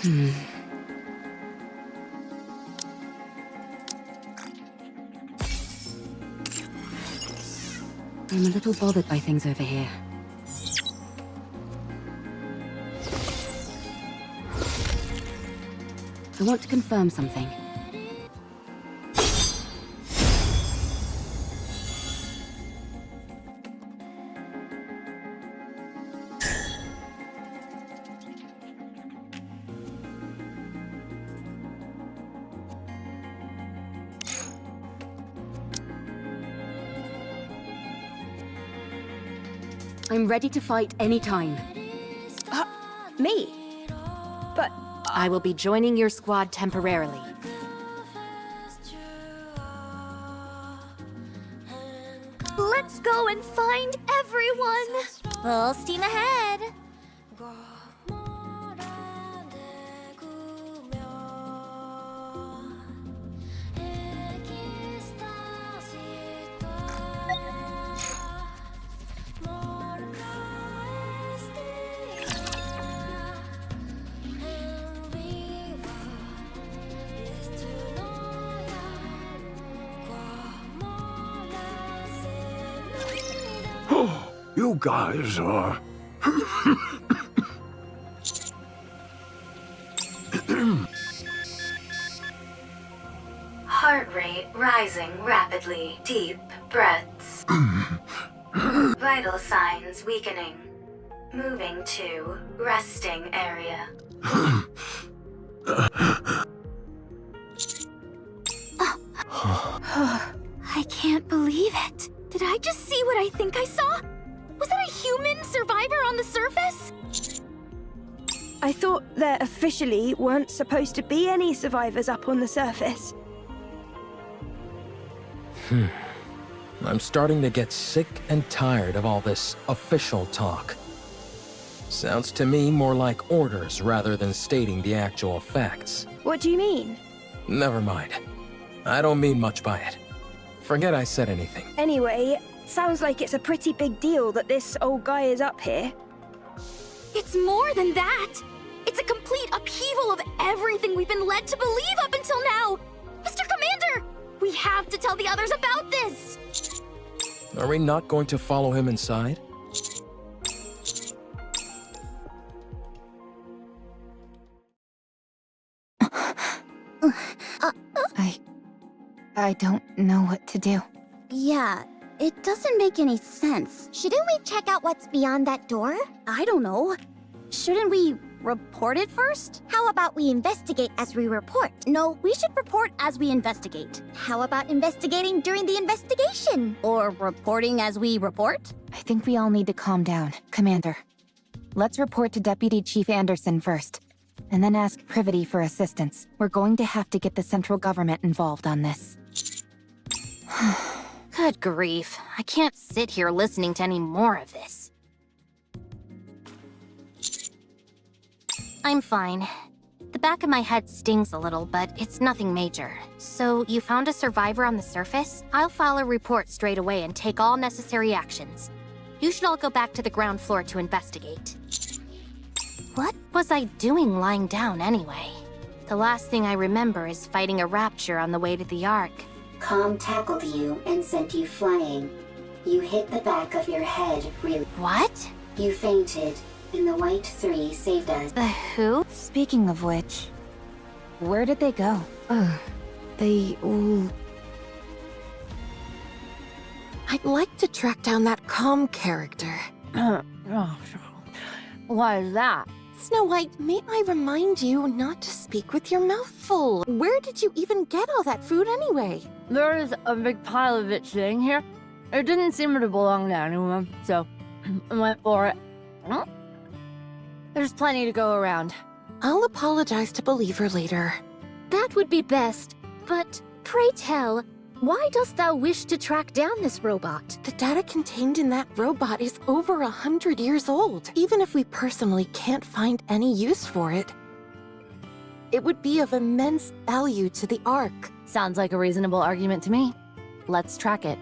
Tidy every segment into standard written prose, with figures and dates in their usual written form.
I'm a little bothered by things over here. I want to confirm something. I'm ready to fight anytime. Me? But I will be joining your squad temporarily. Let's go and find everyone! Full steam ahead! You guys are... Heart rate rising rapidly. Deep breaths. Vital signs weakening. Moving to resting area. I can't believe it. Did I just see what I think I saw? Was that a human survivor on the surface? I thought there officially weren't supposed to be any survivors up on the surface. I'm starting to get sick and tired of all this official talk. Sounds to me more like orders rather than stating the actual facts. What do you mean? Never mind. I don't mean much by it. Forget I said anything. Anyway, sounds like it's a pretty big deal that this old guy is up here. It's more than that. It's a complete upheaval of everything we've been led to believe up until now. Mr. Commander, we have to tell the others about this. Are we not going to follow him inside? I don't know what to do. Yeah, it doesn't make any sense. Shouldn't we check out what's beyond that door? I don't know. Shouldn't we report it first? How about we investigate as we report? No, we should report as we investigate. How about investigating during the investigation? Or reporting as we report? I think we all need to calm down. Commander, let's report to Deputy Chief Anderson first, and then ask Privity for assistance. We're going to have to get the central government involved on this. Good grief. I can't sit here listening to any more of this. I'm fine. The back of my head stings a little, but it's nothing major. So, you found a survivor on the surface? I'll file a report straight away and take all necessary actions. You should all go back to the ground floor to investigate. What was I doing lying down anyway? The last thing I remember is fighting a rapture on the way to the Ark. Com tackled you and sent you flying. You hit the back of your head really. What? You fainted, and the White Three saved us. The who? Speaking of which, where did they go? They all... I'd like to track down that calm character. Why is that? Snow White, may I remind you not to speak with your mouth full. Where did you even get all that food anyway? There's a big pile of it sitting here. It didn't seem to belong to anyone, so I went for it. There's plenty to go around. I'll apologize to Believer later. That would be best. But pray tell, why dost thou wish to track down this robot? The data contained in that robot is over 100 years old. Even if we personally can't find any use for it, it would be of immense value to the Ark. Sounds like a reasonable argument to me. Let's track it.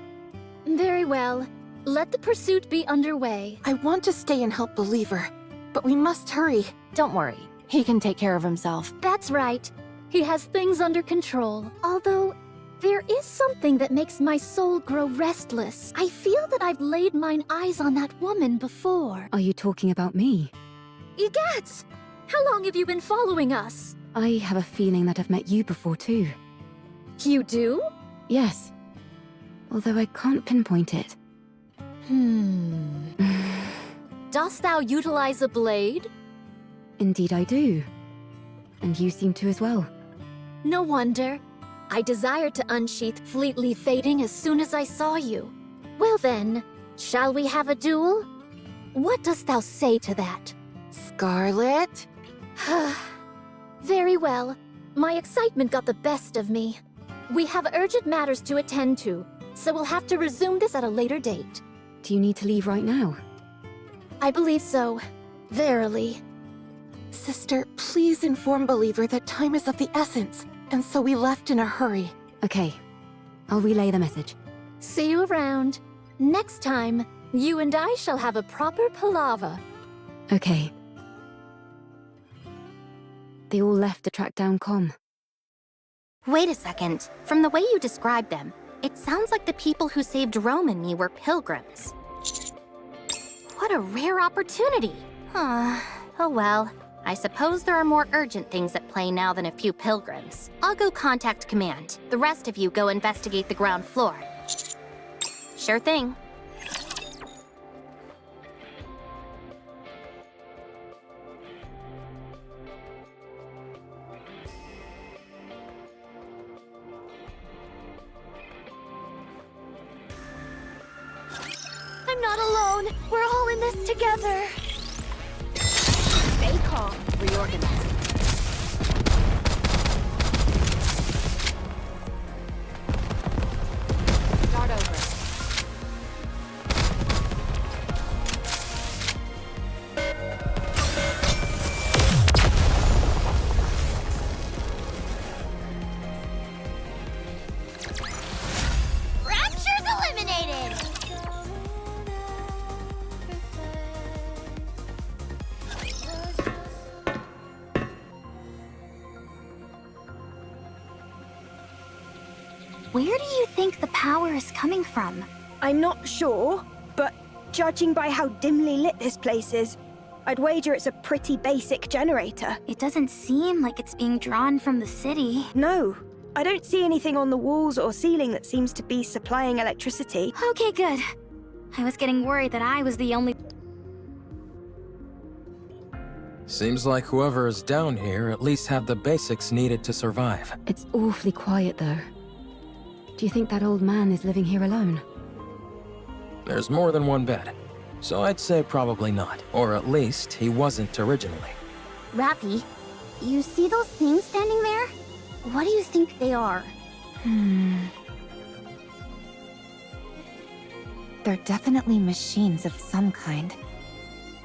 Very well. Let the pursuit be underway. I want to stay and help Believer, but we must hurry. Don't worry. He can take care of himself. That's right. He has things under control. Although, there is something that makes my soul grow restless. I feel that I've laid mine eyes on that woman before. Are you talking about me? Egads! How long have you been following us? I have a feeling that I've met you before too. You do? Yes. Although I can't pinpoint it. Dost thou utilize a blade? Indeed I do. And you seem to as well. No wonder. I desired to unsheath Fleetly Fading as soon as I saw you. Well then, shall we have a duel? What dost thou say to that? Scarlet? Very well. My excitement got the best of me. We have urgent matters to attend to, so we'll have to resume this at a later date. Do you need to leave right now? I believe so. Verily. Sister, please inform Believer that time is of the essence, and so we left in a hurry. Okay. I'll relay the message. See you around. Next time, you and I shall have a proper palaver. Okay. They all left to track down Com. Wait a second. From the way you described them, it sounds like the people who saved Rome and me were pilgrims. What a rare opportunity. Oh well. I suppose there are more urgent things at play now than a few pilgrims. I'll go contact Command. The rest of you go investigate the ground floor. Sure thing. I'm not alone. We're all in this together. Stay calm. Reorganize. Start over. Rapture's eliminated! Where do you think the power is coming from? I'm not sure, but judging by how dimly lit this place is, I'd wager it's a pretty basic generator. It doesn't seem like it's being drawn from the city. No, I don't see anything on the walls or ceiling that seems to be supplying electricity. Okay, good. I was getting worried that I was the only... Seems like whoever is down here at least have the basics needed to survive. It's awfully quiet though. Do you think that old man is living here alone? There's more than one bed, so I'd say probably not. Or at least he wasn't originally. Rappy, you see those things standing there? What do you think they are? They're definitely machines of some kind.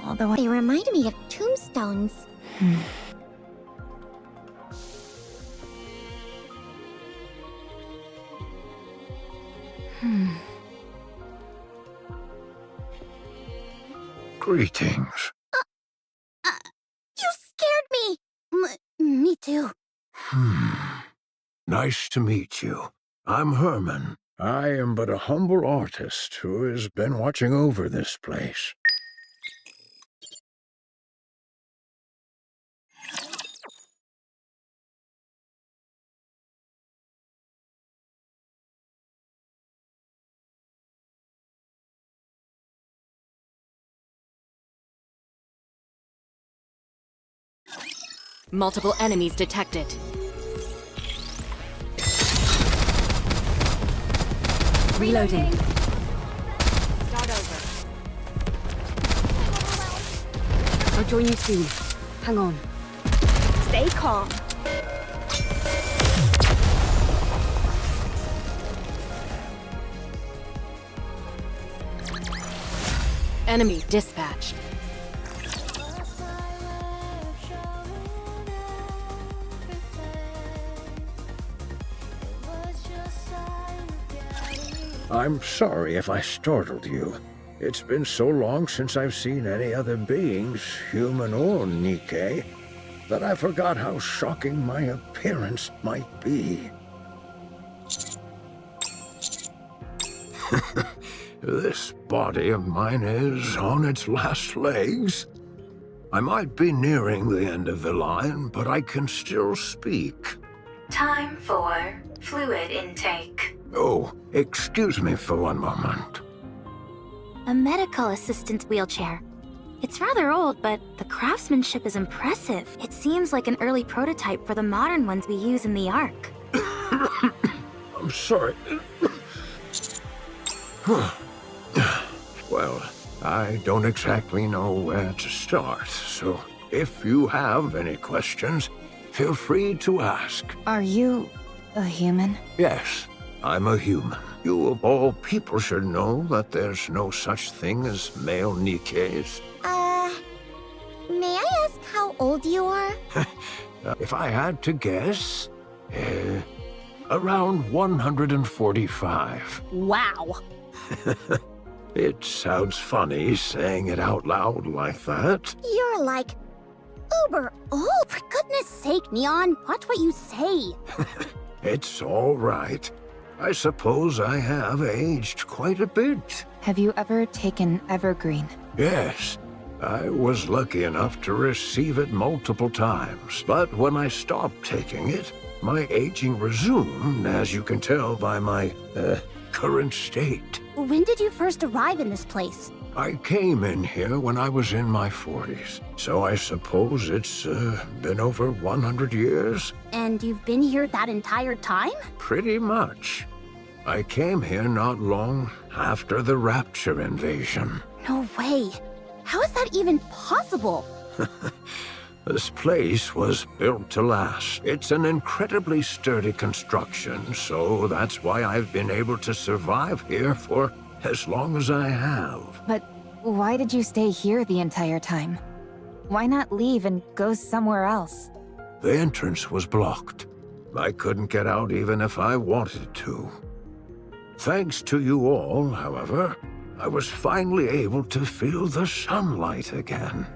Although They remind me of tombstones. Greetings. You scared me! Me too. Nice to meet you. I'm Herman. I am but a humble artist who has been watching over this place. Multiple enemies detected. reloading. Start over. I'll join you soon. Hang on. Stay calm. Enemy dispatched. I'm sorry if I startled you. It's been so long since I've seen any other beings, human or Nikke. that I forgot how shocking my appearance might be. This body of mine is on its last legs. I might be nearing the end of the line, but I can still speak. Time for fluid intake. Oh, excuse me for one moment. A medical assistant's wheelchair. It's rather old, but the craftsmanship is impressive. It seems like an early prototype for the modern ones we use in the Ark. I'm sorry. Well, I don't exactly know where to start, so if you have any questions, feel free to ask. Are you a human? Yes, I'm a human. You of all people should know that there's no such thing as male Nikkes. May I ask how old you are? If I had to guess, around 145. Wow. It sounds funny saying it out loud like that. You're like uber old. For goodness sake, Neon, watch what you say. It's all right. I suppose I have aged quite a bit. Have you ever taken Evergreen? Yes, I was lucky enough to receive it multiple times. But when I stopped taking it, my aging resumed, as you can tell by my, current state. When did you first arrive in this place? I came in here when I was in my 40s, so I suppose it's been over 100 years? And you've been here that entire time? Pretty much. I came here not long after the Rapture invasion. No way. How is that even possible? This place was built to last. It's an incredibly sturdy construction, so that's why I've been able to survive here for as long as I have. But why did you stay here the entire time? Why not leave and go somewhere else? The entrance was blocked. I couldn't get out even if I wanted to. Thanks to you all, however, I was finally able to feel the sunlight again.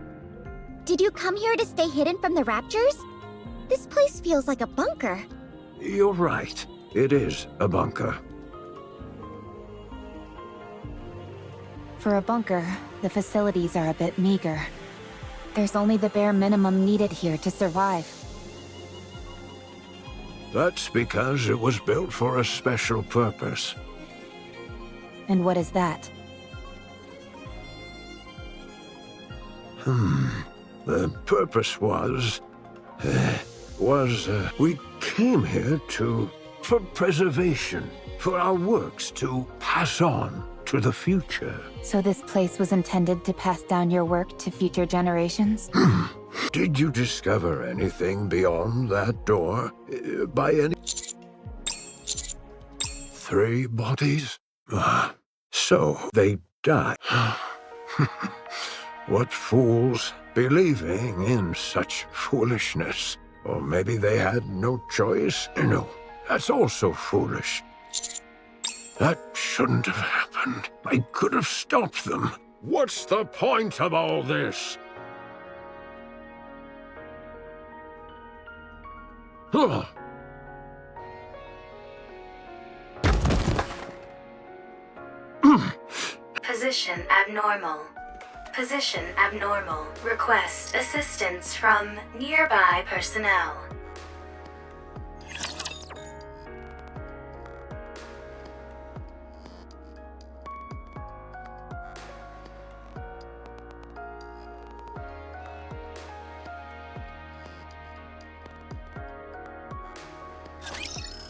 Did you come here to stay hidden from the Raptures? This place feels like a bunker. You're right. It is a bunker. For a bunker, the facilities are a bit meager. There's only the bare minimum needed here to survive. That's because it was built for a special purpose. And what is that? The purpose was, we came here for preservation, for our works to pass on to the future. So this place was intended to pass down your work to future generations? Did you discover anything beyond that door, by any... 3 bodies? So they died. What fools, believing in such foolishness. Or maybe they had no choice? No, that's also foolish. That shouldn't have happened. I could have stopped them. What's the point of all this? Huh. Position abnormal. Position abnormal. Request assistance from nearby personnel.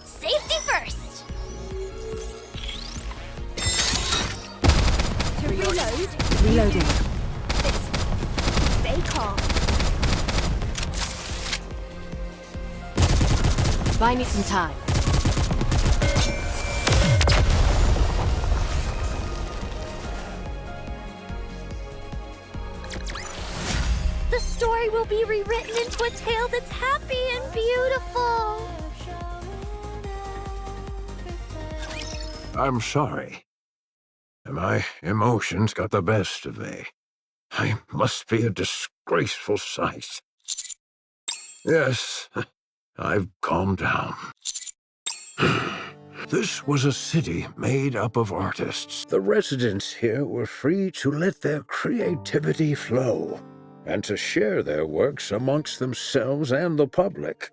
Safety first! To reload, Reloading. stay calm. Buy me some time. The story will be rewritten into a tale that's happy and beautiful. I'm sorry. My emotions got the best of me. I must be a disgraceful sight. Yes, I've calmed down. This was a city made up of artists. The residents here were free to let their creativity flow and to share their works amongst themselves and the public.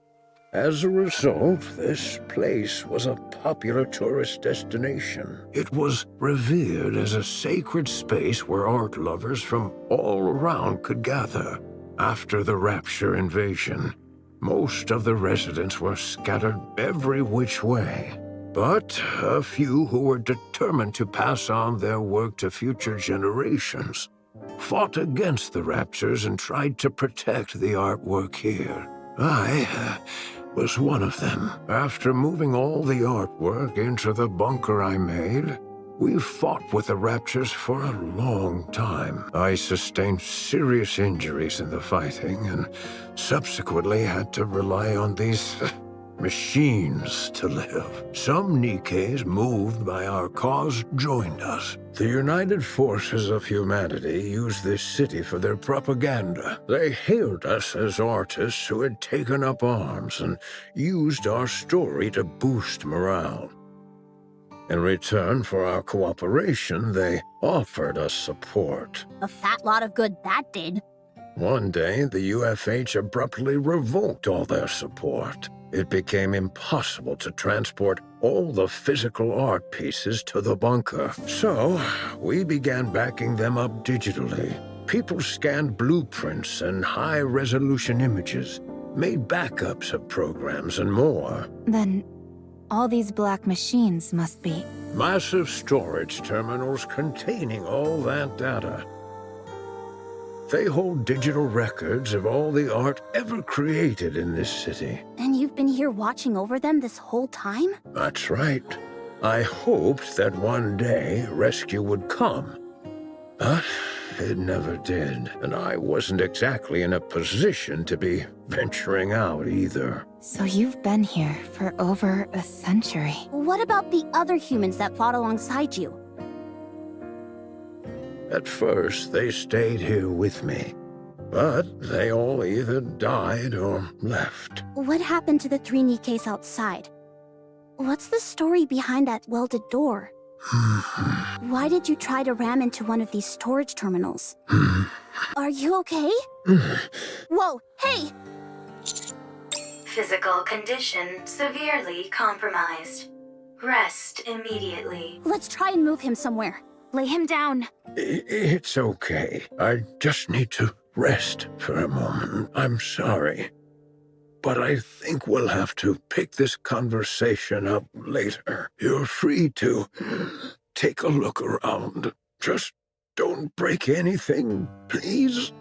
As a result, this place was a popular tourist destination. It was revered as a sacred space where art lovers from all around could gather. After the Rapture invasion, most of the residents were scattered every which way. But a few who were determined to pass on their work to future generations fought against the Raptures and tried to protect the artwork here. I was one of them. After moving all the artwork into the bunker I made, we fought with the Raptures for a long time. I sustained serious injuries in the fighting and subsequently had to rely on these machines to live. Some Nikkes moved by our cause joined us. The United Forces of Humanity used this city for their propaganda. They hailed us as artists who had taken up arms and used our story to boost morale. In return for our cooperation, they offered us support. A fat lot of good that did. One day, the UFH abruptly revoked all their support. It became impossible to transport all the physical art pieces to the bunker. So, we began backing them up digitally. People scanned blueprints and high-resolution images, made backups of programs and more. Then, all these black machines must be... Massive storage terminals containing all that data. They hold digital records of all the art ever created in this city. And you've been here watching over them this whole time? That's right. I hoped that one day rescue would come. But it never did, and I wasn't exactly in a position to be venturing out either. So you've been here for over a century. What about the other humans that fought alongside you? At first, they stayed here with me, but they all either died or left. What happened to the 3 Nikkes outside? What's the story behind that welded door? Why did you try to ram into one of these storage terminals? Are you okay? Whoa, hey! Physical condition severely compromised. Rest immediately. Let's try and move him somewhere. Lay him down. It's okay. I just need to rest for a moment. I'm sorry. But I think we'll have to pick this conversation up later. You're free to take a look around. Just don't break anything, please.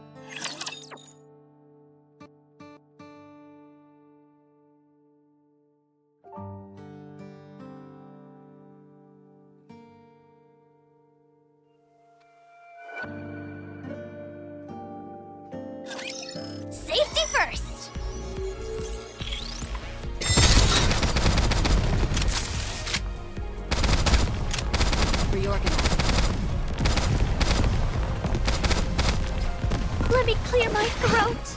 Safety first! Let me clear my throat!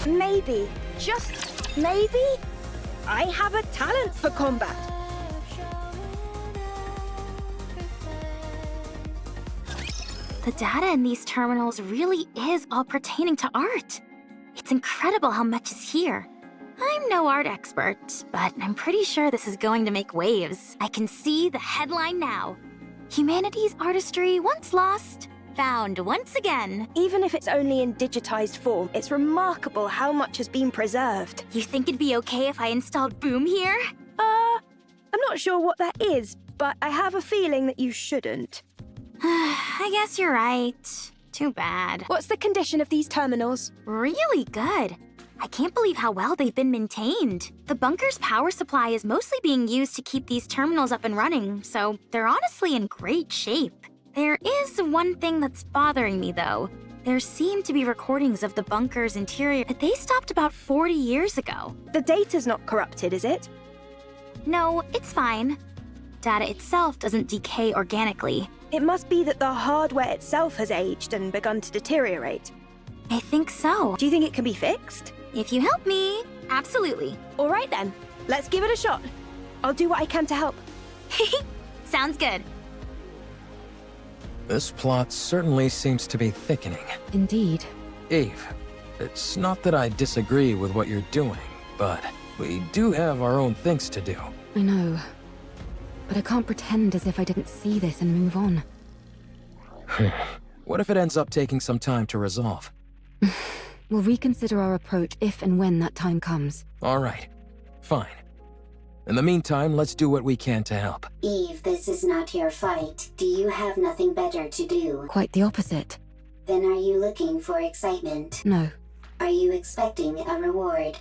Maybe, just maybe, I have a talent for combat. The data in these terminals really is all pertaining to art. It's incredible how much is here. I'm no art expert, but I'm pretty sure this is going to make waves. I can see the headline now. Humanity's artistry once lost, found once again. Even if it's only in digitized form, it's remarkable how much has been preserved. You think it'd be okay if I installed Boom here? I'm not sure what that is, but I have a feeling that you shouldn't. I guess you're right. Too bad. What's the condition of these terminals? Really good. I can't believe how well they've been maintained. The bunker's power supply is mostly being used to keep these terminals up and running, so they're honestly in great shape. There is one thing that's bothering me, though. There seem to be recordings of the bunker's interior, but they stopped about 40 years ago. The data's not corrupted, is it? No, it's fine. data itself doesn't decay organically. It must be that the hardware itself has aged and begun to deteriorate. I think so. Do you think it can be fixed? If you help me, absolutely. All right then, let's give it a shot. I'll do what I can to help. Sounds good. This plot certainly seems to be thickening. Indeed. Eve, it's not that I disagree with what you're doing, but we do have our own things to do. I know. But I can't pretend as if I didn't see this and move on. What if it ends up taking some time to resolve? We'll reconsider our approach if and when that time comes. All right. Fine. In the meantime, let's do what we can to help. Eve, this is not your fight. Do you have nothing better to do? Quite the opposite. Then are you looking for excitement? No. Are you expecting a reward?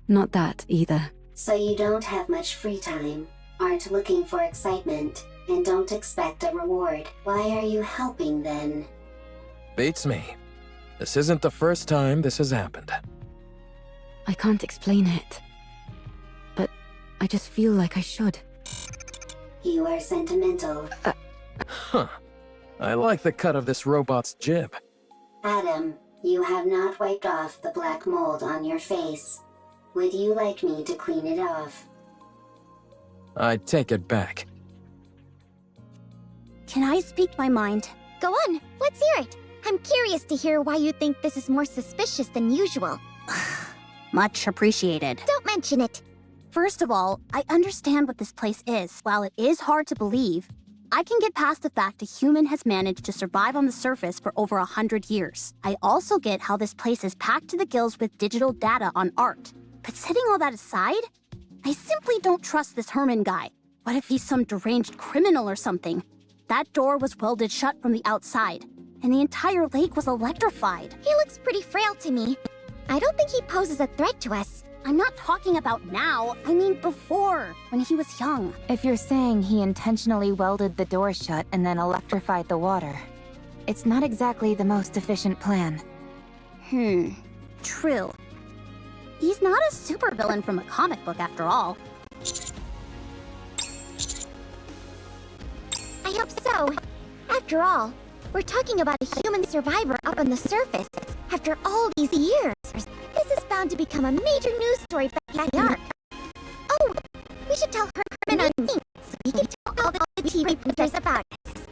Not that, either. So you don't have much free time, aren't looking for excitement, and don't expect a reward. Why are you helping then? Beats me. This isn't the first time this has happened. I can't explain it. But I just feel like I should. You are sentimental. Huh. I like the cut of this robot's jib. Adam, you have not wiped off the black mold on your face. Would you like me to clean it off? I take it back. Can I speak my mind? Go on, let's hear it. I'm curious to hear why you think this is more suspicious than usual. Much appreciated. Don't mention it. First of all, I understand what this place is. While it is hard to believe, I can get past the fact a human has managed to survive on the surface for over 100 years. I also get how this place is packed to the gills with digital data on art. But setting all that aside, I simply don't trust this Herman guy. What if he's some deranged criminal or something? That door was welded shut from the outside, and the entire lake was electrified. He looks pretty frail to me. I don't think he poses a threat to us. I'm not talking about now, I mean before, when he was young. If you're saying he intentionally welded the door shut and then electrified the water, it's not exactly the most efficient plan. True. He's not a supervillain from a comic book after all. I hope so. After all, we're talking about a human survivor up on the surface after all these years. This is bound to become a major news story back at the Ark. Oh, we should tell Herman on me so he can tell all the TV reporters about us.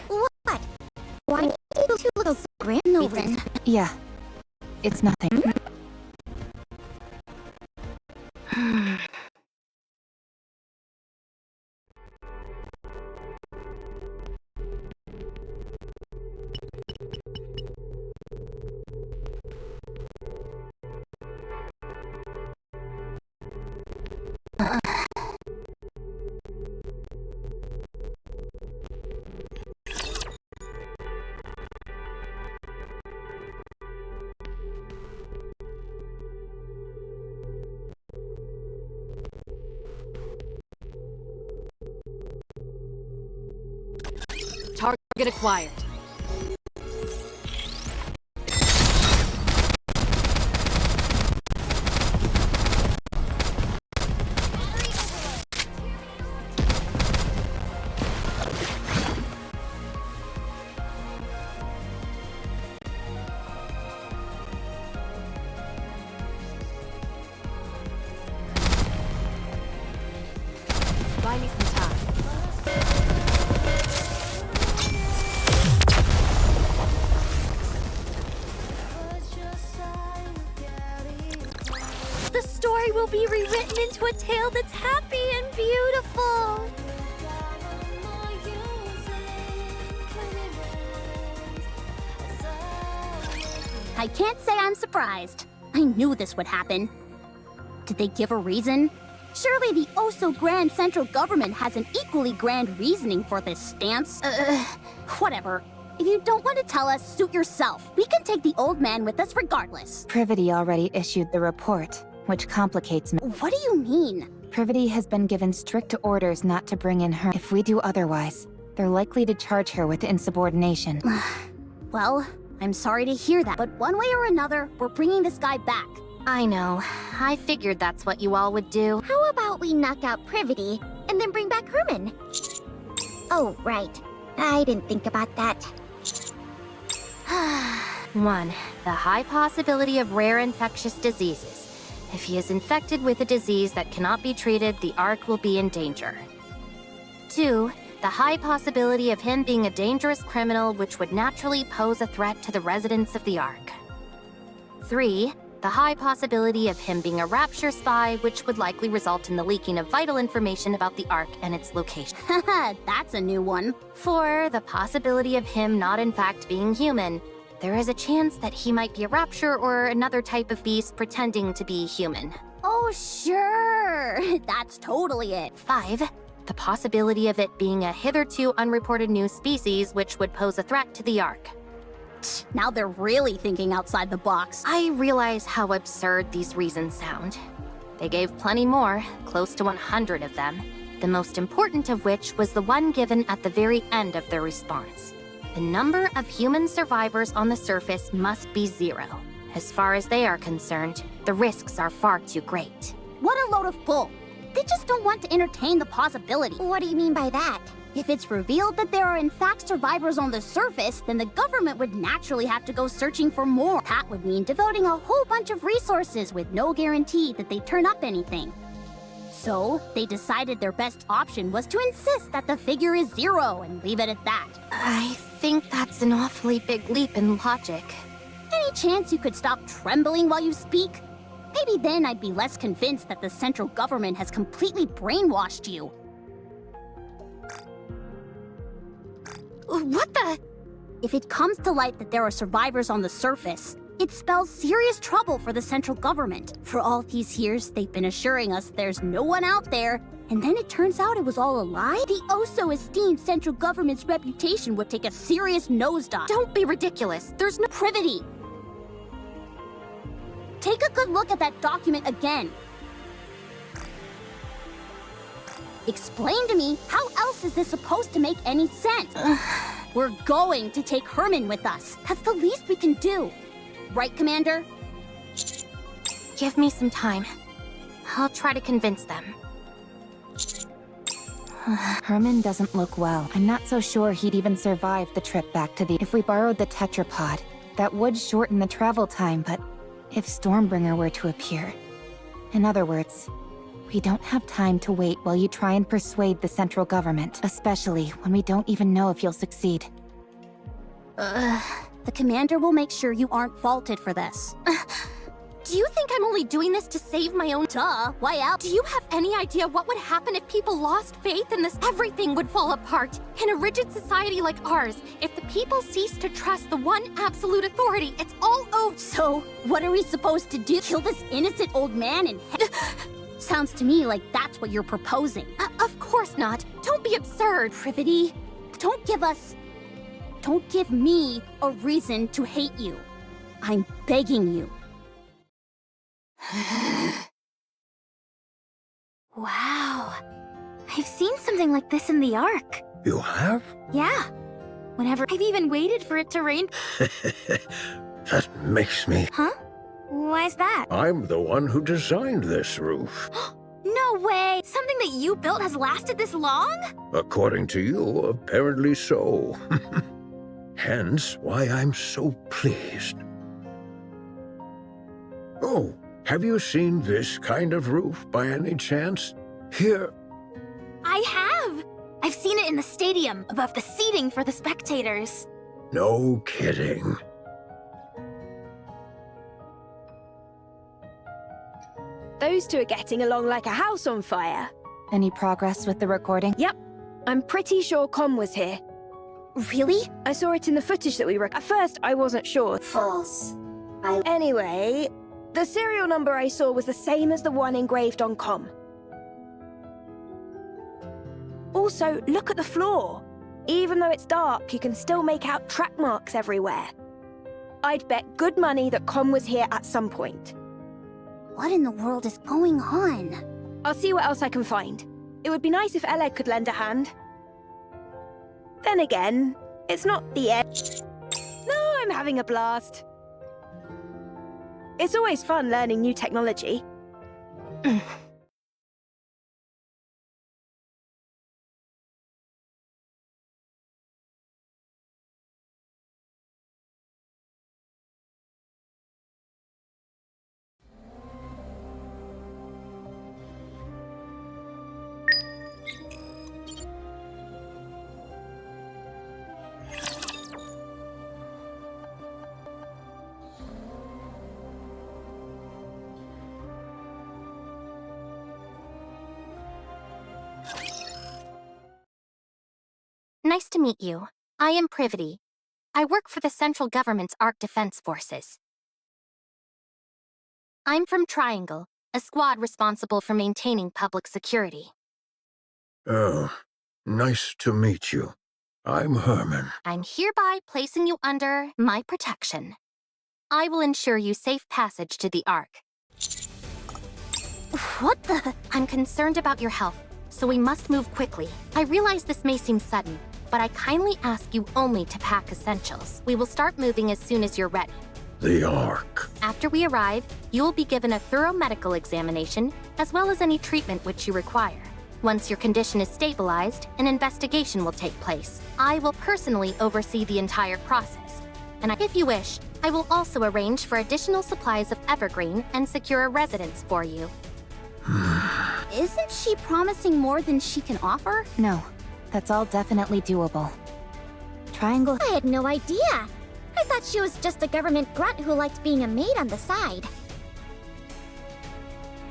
What? Why do you two look so grand, Nolan? Yeah. It's nothing. Target acquired. Buy me some time. The story will be rewritten into a tale that's happy and beautiful. I can't say I'm surprised. I knew this would happen. Did they give a reason? Surely the oh-so-grand central government has an equally grand reasoning for this stance. Whatever. If you don't want to tell us, suit yourself. We can take the old man with us regardless. Privity already issued the report, which complicates me. What do you mean? Privity has been given strict orders not to bring in her. If we do otherwise, they're likely to charge her with insubordination. Well, I'm sorry to hear that, but one way or another, we're bringing this guy back. I know. I figured that's what you all would do. How about we knock out Privity and then bring back Herman? Oh, right. I didn't think about that. 1. The high possibility of rare infectious diseases. If he is infected with a disease that cannot be treated, the Ark will be in danger. 2. The high possibility of him being a dangerous criminal which would naturally pose a threat to the residents of the Ark. 3. The high possibility of him being a Rapture spy which would likely result in the leaking of vital information about the Ark and its location. Haha, that's a new one. 4. The possibility of him not in fact being human. There is a chance that he might be a Rapture or another type of beast pretending to be human. Oh, sure. That's totally it. 5. The possibility of it being a hitherto unreported new species which would pose a threat to the Ark. Now they're really thinking outside the box. I realize how absurd these reasons sound. They gave plenty more, close to 100 of them, the most important of which was the one given at the very end of their response. The number of human survivors on the surface must be 0. As far as they are concerned, the risks are far too great. What a load of bull. They just don't want to entertain the possibility. What do you mean by that? If it's revealed that there are in fact survivors on the surface, then the government would naturally have to go searching for more. That would mean devoting a whole bunch of resources with no guarantee that they turn up anything. So, they decided their best option was to insist that the figure is 0 and leave it at that. I think that's an awfully big leap in logic. Any chance you could stop trembling while you speak? Maybe then I'd be less convinced that the central government has completely brainwashed you. What the? If it comes to light that there are survivors on the surface, it spells serious trouble for the central government. For all these years, they've been assuring us there's no one out there, and then it turns out it was all a lie? The oh-so-esteemed central government's reputation would take a serious nosedive. Don't be ridiculous. There's no Privity. Take a good look at that document again. Explain to me, how else is this supposed to make any sense? We're going to take Herman with us. That's the least we can do. Right, Commander? Give me some time. I'll try to convince them. Herman doesn't look well. I'm not so sure he'd even survive the trip back to the... If we borrowed the tetrapod, that would shorten the travel time, but if Stormbringer were to appear... In other words, we don't have time to wait while you try and persuade the central government, especially when we don't even know if you'll succeed. The Commander will make sure you aren't faulted for this. Do you think I'm only doing this to save my own... Duh, why else? Do you have any idea what would happen if people lost faith in this? Everything would fall apart. In a rigid society like ours, if the people cease to trust the one absolute authority, it's all over. So, what are we supposed to do? Kill this innocent old man and... Sounds to me like that's what you're proposing. Of course not. Don't be absurd. Privity, don't give me a reason to hate you. I'm begging you. Wow. I've seen something like this in the Ark. You have? Yeah. Whenever I've even waited for it to rain. That makes me... Huh? Why's that? I'm the one who designed this roof. No way! Something that you built has lasted this long? According to you, apparently so. Hence why I'm so pleased. Oh, have you seen this kind of roof by any chance? Here... I have! I've seen it in the stadium, above the seating for the spectators. No kidding. Those two are getting along like a house on fire. Any progress with the recording? Yep. I'm pretty sure Com was here. Really? I saw it in the footage that we At first, I wasn't sure. False. Anyway, the serial number I saw was the same as the one engraved on Com. Also, look at the floor. Even though it's dark, you can still make out track marks everywhere. I'd bet good money that Com was here at some point. What in the world is going on? I'll see what else I can find. It would be nice if Eleg could lend a hand. Then again, it's not the end. No, I'm having a blast. It's always fun learning new technology. Nice to meet you. I am Privity. I work for the central government's Ark Defense Forces. I'm from Triangle, a squad responsible for maintaining public security. Oh, nice to meet you. I'm Herman. I'm hereby placing you under my protection. I will ensure you safe passage to the Ark. What the? I'm concerned about your health, so we must move quickly. I realize this may seem sudden, but I kindly ask you only to pack essentials. We will start moving as soon as you're ready. The Ark. After we arrive, you will be given a thorough medical examination, as well as any treatment which you require. Once your condition is stabilized, an investigation will take place. I will personally oversee the entire process. And if you wish, I will also arrange for additional supplies of evergreen and secure a residence for you. Isn't she promising more than she can offer? No, that's all definitely doable. Triangle. I had no idea. I thought she was just a government grunt who liked being a maid on the side.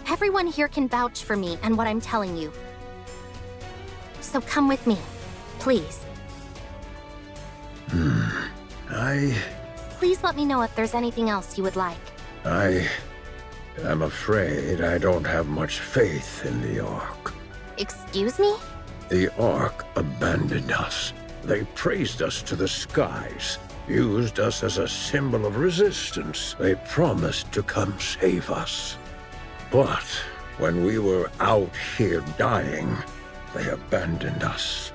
Everyone here can vouch for me and what I'm telling you. So come with me, please. Please let me know if there's anything else you would like. I'm afraid I don't have much faith in the Ark. Excuse me? The Ark abandoned us. They praised us to the skies, used us as a symbol of resistance. They promised to come save us. But when we were out here dying, they abandoned us.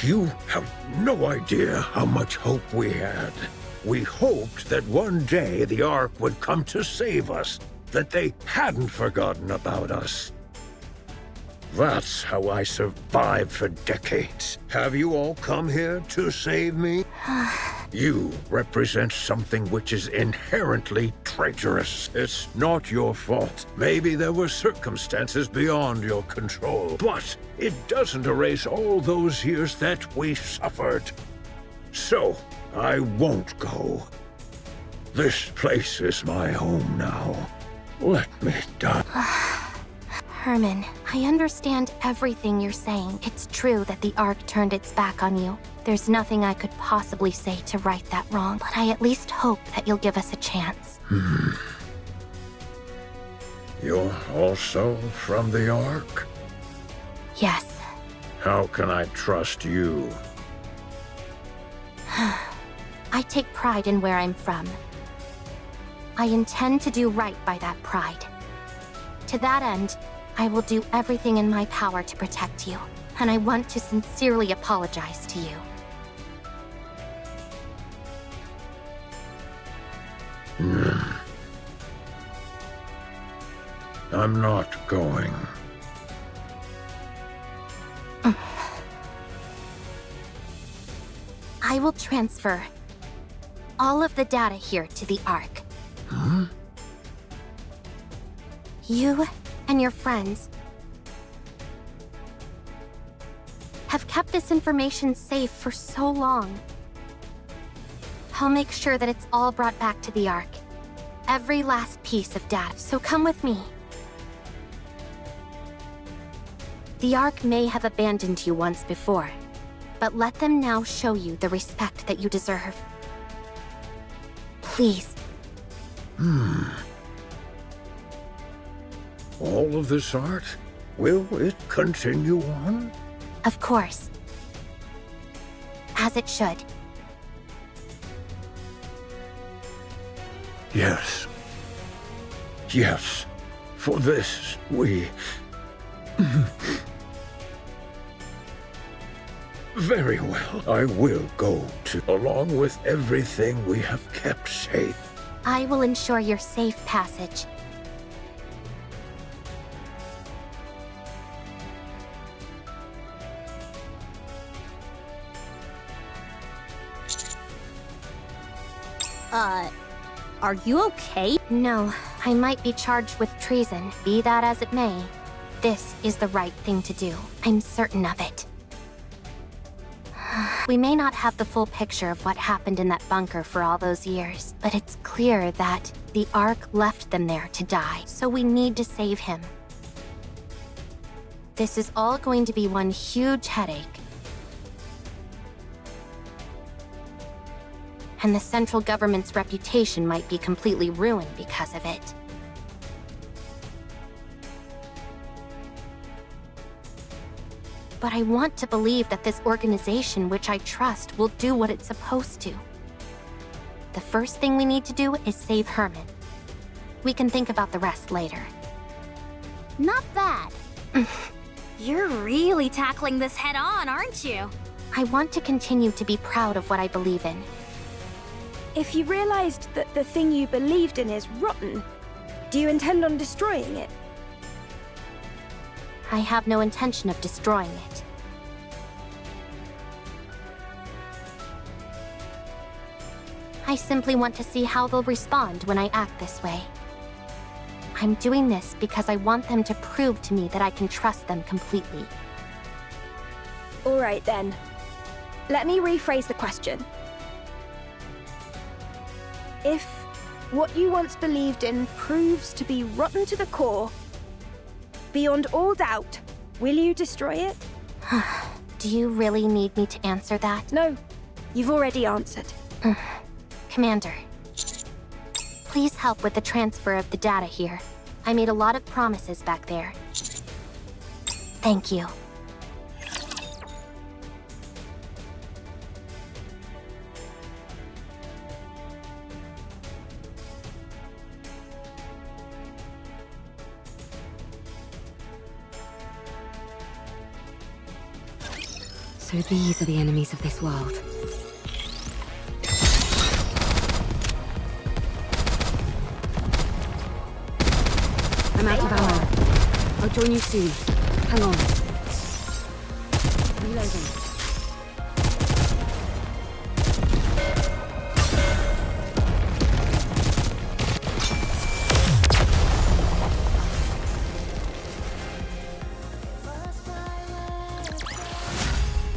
You have no idea how much hope we had. We hoped that one day the Ark would come to save us, that they hadn't forgotten about us. That's how I survived for decades. Have you all come here to save me? You represent something which is inherently traitorous. It's not your fault. Maybe there were circumstances beyond your control, but it doesn't erase all those years that we suffered. So, I won't go. This place is my home now. Let me die. Herman, I understand everything you're saying. It's true that the Ark turned its back on you. There's nothing I could possibly say to right that wrong, but I at least hope that you'll give us a chance. You're also from the Ark? Yes. How can I trust you? I take pride in where I'm from. I intend to do right by that pride. To that end, I will do everything in my power to protect you, and I want to sincerely apologize to you. I'm not going. I will transfer all of the data here to the Ark. You and your friends have kept this information safe for so long. I'll make sure that it's all brought back to the Ark. Every last piece of data. So come with me. The Ark may have abandoned you once before, but let them now show you the respect that you deserve. Please. All of this art? Will it continue on? Of course. As it should. Yes. Yes. For this, we... Very well. I will go to, along with everything we have kept safe. I will ensure your safe passage. Are you okay? No, I might be charged with treason, be that as it may. This is the right thing to do. I'm certain of it. We may not have the full picture of what happened in that bunker for all those years, but it's clear that the Ark left them there to die, so we need to save him. This is all going to be one huge headache. And the central government's reputation might be completely ruined because of it. But I want to believe that this organization, which I trust, will do what it's supposed to. The first thing we need to do is save Herman. We can think about the rest later. Not bad. You're really tackling this head on, aren't you? I want to continue to be proud of what I believe in. If you realized that the thing you believed in is rotten, do you intend on destroying it? I have no intention of destroying it. I simply want to see how they'll respond when I act this way. I'm doing this because I want them to prove to me that I can trust them completely. All right then. Let me rephrase the question. If what you once believed in proves to be rotten to the core, beyond all doubt, will you destroy it? Do you really need me to answer that? No, you've already answered. Commander, please help with the transfer of the data here. I made a lot of promises back there. Thank you. So these are the enemies of this world. I'm out of ammo. I'll join you soon. Hang on. Reloading.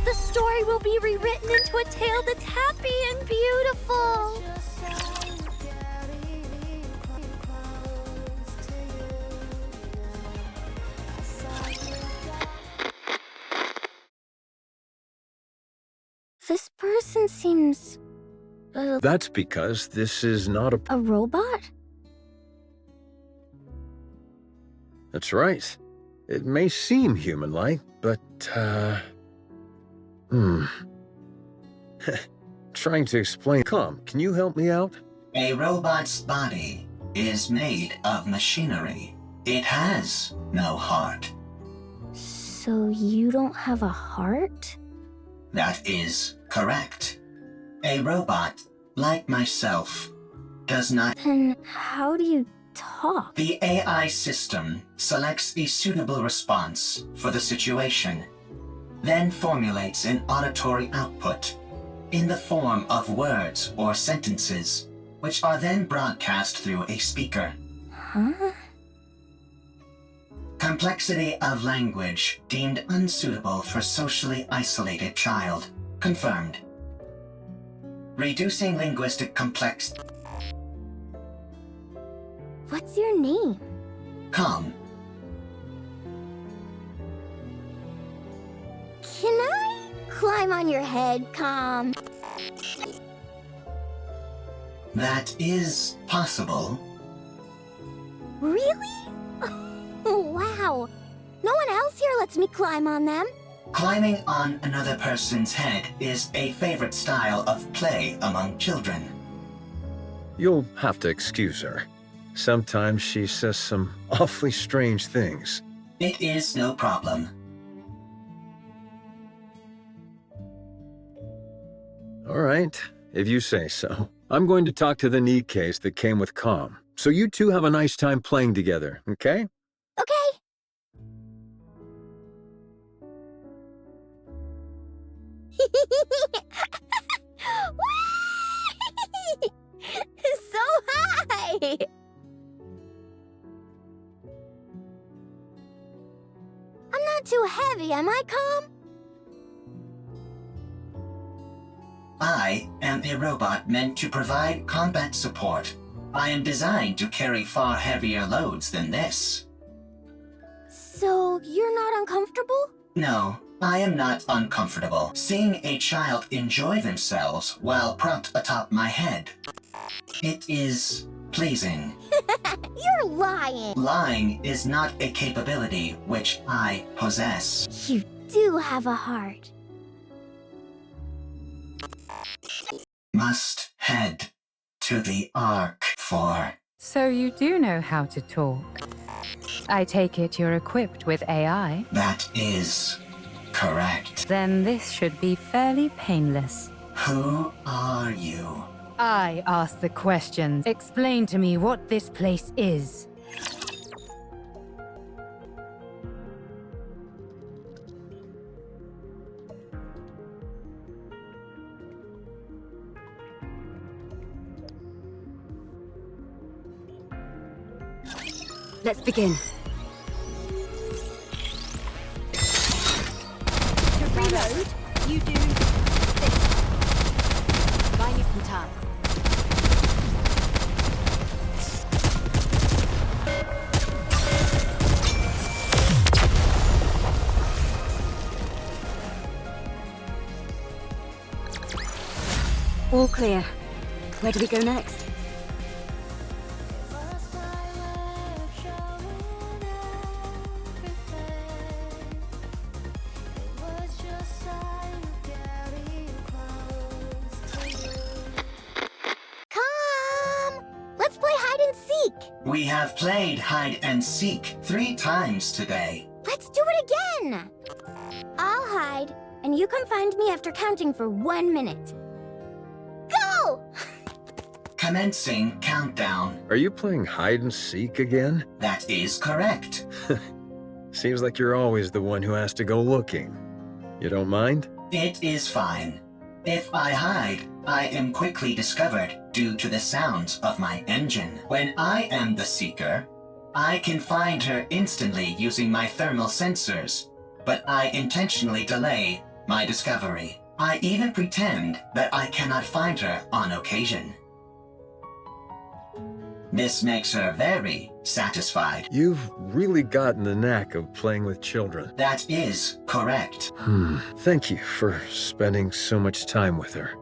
The story will be rewritten into a tale that's happy and beautiful. This person seems... That's because this is not a robot? That's right. It may seem human-like, but, Trying to explain. Come, can you help me out? A robot's body is made of machinery. It has no heart. So you don't have a heart? That is correct. A robot, like myself, does not... Then how do you talk? The AI system selects a suitable response for the situation, then formulates an auditory output in the form of words or sentences, which are then broadcast through a speaker. Huh? Complexity of language deemed unsuitable for socially isolated child. Confirmed. Reducing linguistic complexity. What's your name? Calm. Can I climb on your head, Calm? That is possible. Really? Wow. No one else here lets me climb on them. Climbing on another person's head is a favorite style of play among children. You'll have to excuse her. Sometimes she says some awfully strange things. It is no problem. All right, if you say so. I'm going to talk to the Nikkes that came with Com, so you two have a nice time playing together, okay? Okay. Whee! So high! I'm not too heavy, am I, Com? I am a robot meant to provide combat support. I am designed to carry far heavier loads than this. So, you're not uncomfortable? No, I am not uncomfortable seeing a child enjoy themselves while propped atop my head. It is pleasing. You're lying! Lying is not a capability which I possess. You do have a heart. Must head to the Ark for... So you do know how to talk. I take it you're equipped with AI? That is correct. Then this should be fairly painless. Who are you? I ask the questions. Explain to me what this place is. Let's begin. To reload, you do this. Buy me some time. All clear. Where do we go next? We have played hide and seek 3 times today. Let's do it again! I'll hide, and you come find me after counting for 1 minute. Go! Commencing countdown. Are you playing hide and seek again? That is correct. Seems like you're always the one who has to go looking. You don't mind? It is fine. If I hide, I am quickly discovered due to the sounds of my engine. When I am the seeker, I can find her instantly using my thermal sensors, but I intentionally delay my discovery. I even pretend that I cannot find her on occasion. This makes her very satisfied. You've really gotten the knack of playing with children. That is correct. Thank you for spending so much time with her.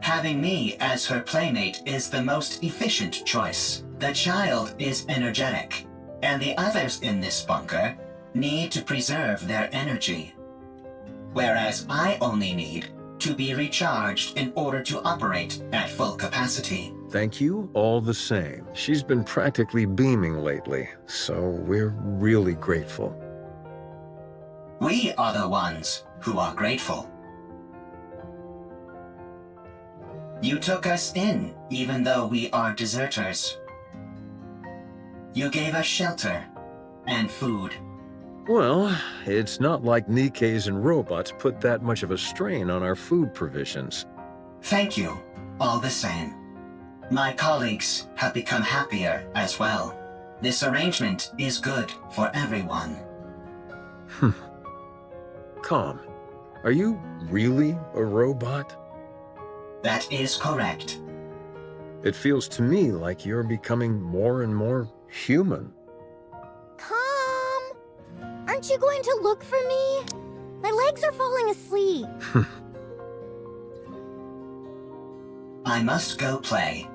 Having me as her playmate is the most efficient choice. The child is energetic, and the others in this bunker need to preserve their energy. Whereas I only need to be recharged in order to operate at full capacity. Thank you all the same. She's been practically beaming lately, so we're really grateful. We are the ones who are grateful. You took us in, even though we are deserters. You gave us shelter and food. Well, it's not like Nikkes and robots put that much of a strain on our food provisions. Thank you, all the same. My colleagues have become happier as well. This arrangement is good for everyone. Calm. Are you really a robot? That is correct. It feels to me like you're becoming more and more human. Aren't you going to look for me? My legs are falling asleep. I must go play.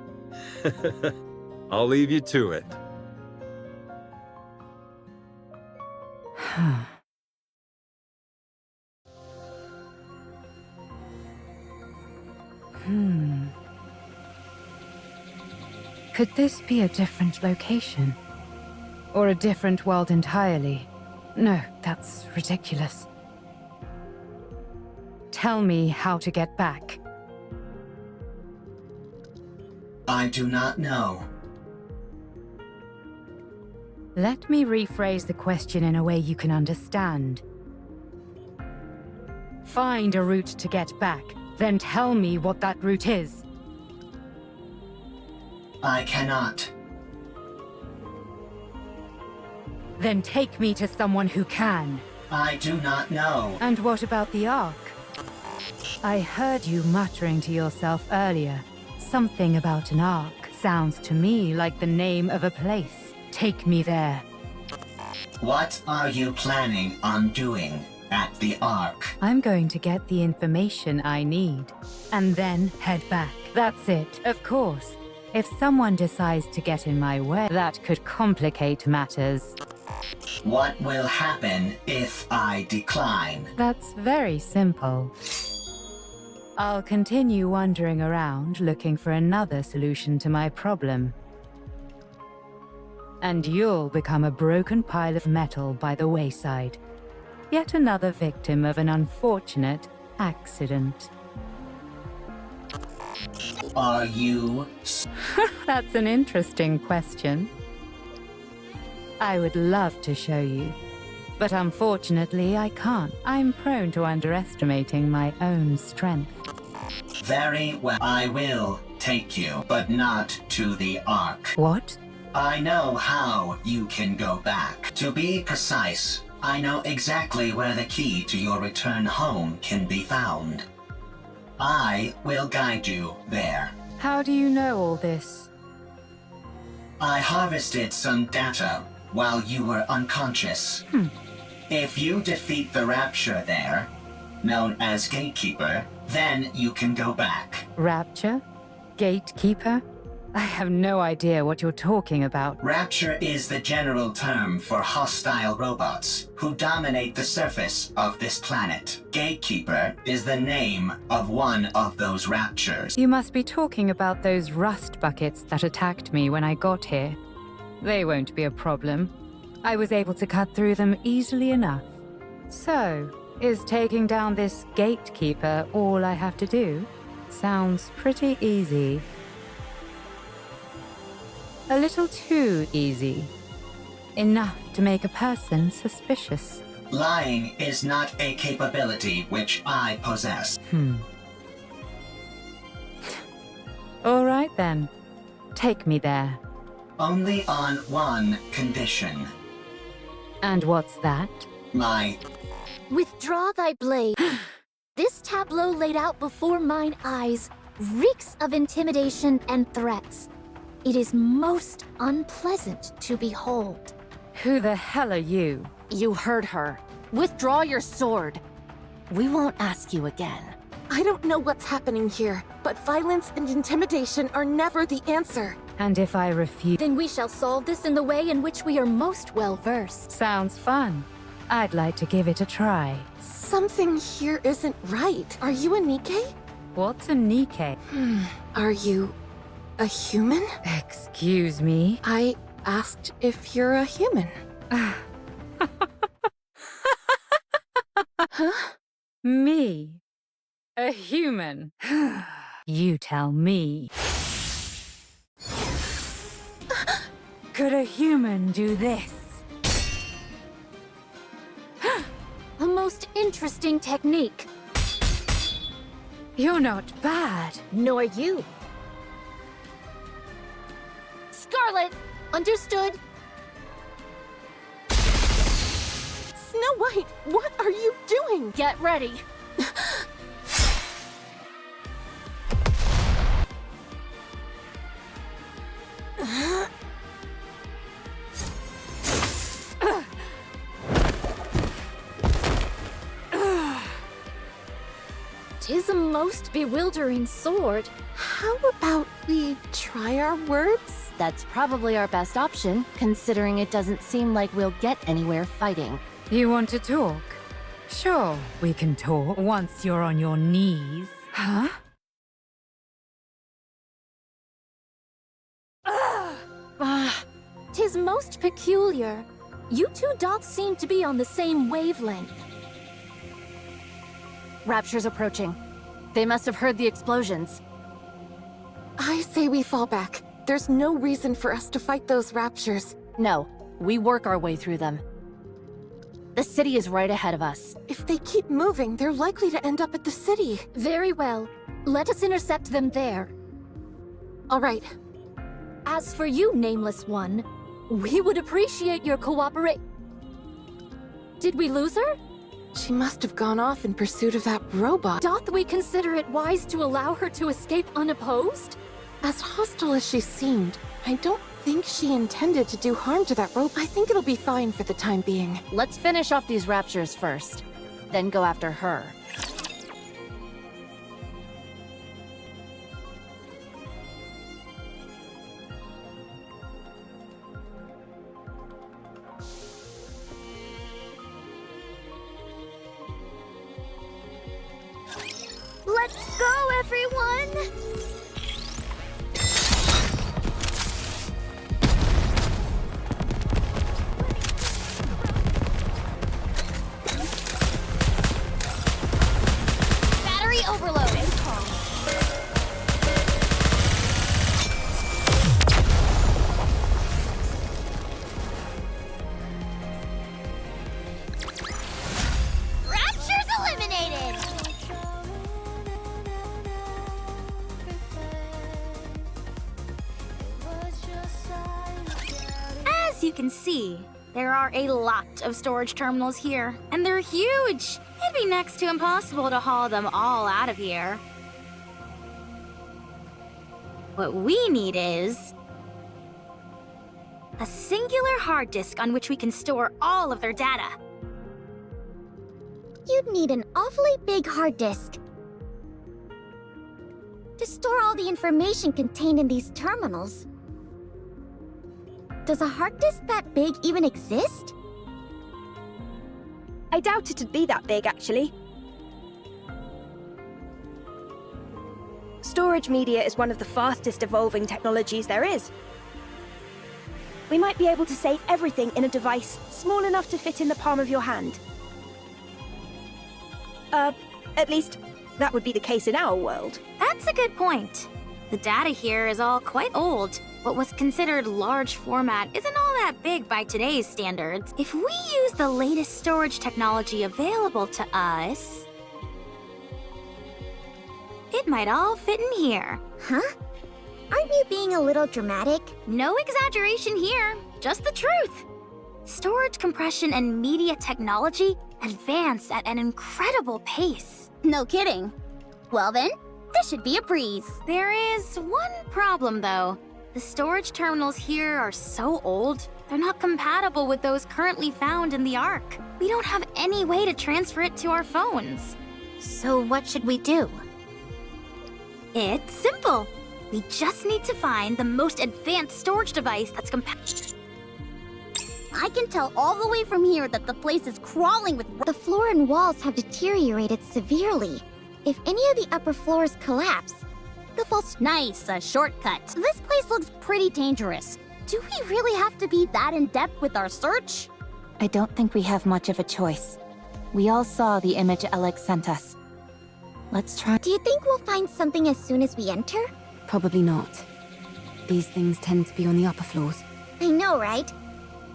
I'll leave you to it. Could this be a different location? Or a different world entirely? No, that's ridiculous. Tell me how to get back. I do not know. Let me rephrase the question in a way you can understand. Find a route to get back, then tell me what that route is. I cannot. Then take me to someone who can. I do not know. And what about the Ark? I heard you muttering to yourself earlier. Something about an Ark sounds to me like the name of a place. Take me there. What are you planning on doing at the Ark? I'm going to get the information I need, and then head back. That's it. Of course, if someone decides to get in my way, that could complicate matters. What will happen if I decline? That's very simple. I'll continue wandering around looking for another solution to my problem. And you'll become a broken pile of metal by the wayside. Yet another victim of an unfortunate accident. Are you... That's an interesting question. I would love to show you, but unfortunately I can't. I'm prone to underestimating my own strength. Very well. I will take you, but not to the Ark. What? I know how you can go back. To be precise, I know exactly where the key to your return home can be found. I will guide you there. How do you know all this? I harvested some data while you were unconscious. If you defeat the Rapture there, known as Gatekeeper, then you can go back. Rapture? Gatekeeper? I have no idea what you're talking about. Rapture is the general term for hostile robots who dominate the surface of this planet. Gatekeeper is the name of one of those Raptures. You must be talking about those rust buckets that attacked me when I got here. They won't be a problem. I was able to cut through them easily enough. So, is taking down this Gatekeeper all I have to do? Sounds pretty easy. A little too easy. Enough to make a person suspicious. Lying is not a capability which I possess. All right then. Take me there. Only on one condition. And what's that? My... Withdraw thy blade. This tableau laid out before mine eyes reeks of intimidation and threats. It is most unpleasant to behold. Who the hell are you? You heard her. Withdraw your sword. We won't ask you again. I don't know what's happening here, but violence and intimidation are never the answer. And if I refuse... Then we shall solve this in the way in which we are most well-versed. Sounds fun. I'd like to give it a try. Something here isn't right. Are you a Nikke? What's a Nikke? Are you a human? Excuse me? I asked if you're a human. Huh? Me? A human? You tell me. Could a human do this? A most interesting technique. You're not bad. Nor you. Scarlet! Understood. Snow White, what are you doing? Get ready. Tis a most bewildering sword. How about we try our words? That's probably our best option, considering it doesn't seem like we'll get anywhere fighting. You want to talk? Sure, we can talk once you're on your knees. Huh? Tis most peculiar. You two dots seem to be on the same wavelength. Rapture's approaching. They must have heard the explosions. I say we fall back. There's no reason for us to fight those raptures. No, we work our way through them. The city is right ahead of us. If they keep moving, they're likely to end up at the city. Very well. Let us intercept them there. All right. As for you, Nameless One, we would appreciate your cooperation. Did we lose her? She must have gone off in pursuit of that robot. Doth we consider it wise to allow her to escape unopposed? As hostile as she seemed, I don't think she intended to do harm to that robot. I think it'll be fine for the time being. Let's finish off these raptures first, then go after her. Let's go, everyone! Battery overload. Rapture's eliminated! As you can see, there are a lot of storage terminals here, and they're huge. It'd be next to impossible to haul them all out of here. What we need is a singular hard disk on which we can store all of their data. You'd need an awfully big hard disk to store all the information contained in these terminals. Does a hard disk that big even exist? I doubt it'd be that big, actually. Storage media is one of the fastest evolving technologies there is. We might be able to save everything in a device small enough to fit in the palm of your hand. At least, that would be the case in our world. That's a good point. The data here is all quite old. What was considered large format isn't all that big by today's standards. If we use the latest storage technology available to us, it might all fit in here. Huh? Aren't you being a little dramatic? No exaggeration here, just the truth. Storage compression and media technology advance at an incredible pace. No kidding. Well then, this should be a breeze. There is one problem though. The storage terminals here are so old, they're not compatible with those currently found in the Ark. We don't have any way to transfer it to our phones. So what should we do? It's simple. We just need to find the most advanced storage device that's compatible. I can tell all the way from here that the place is crawling with... The floor and walls have deteriorated severely. If any of the upper floors collapse, the false... Nice, a shortcut. This place looks pretty dangerous. Do we really have to be that in-depth with our search? I don't think we have much of a choice. We all saw the image Alex sent us. Let's try... Do you think we'll find something as soon as we enter? Probably not. These things tend to be on the upper floors. I know, right?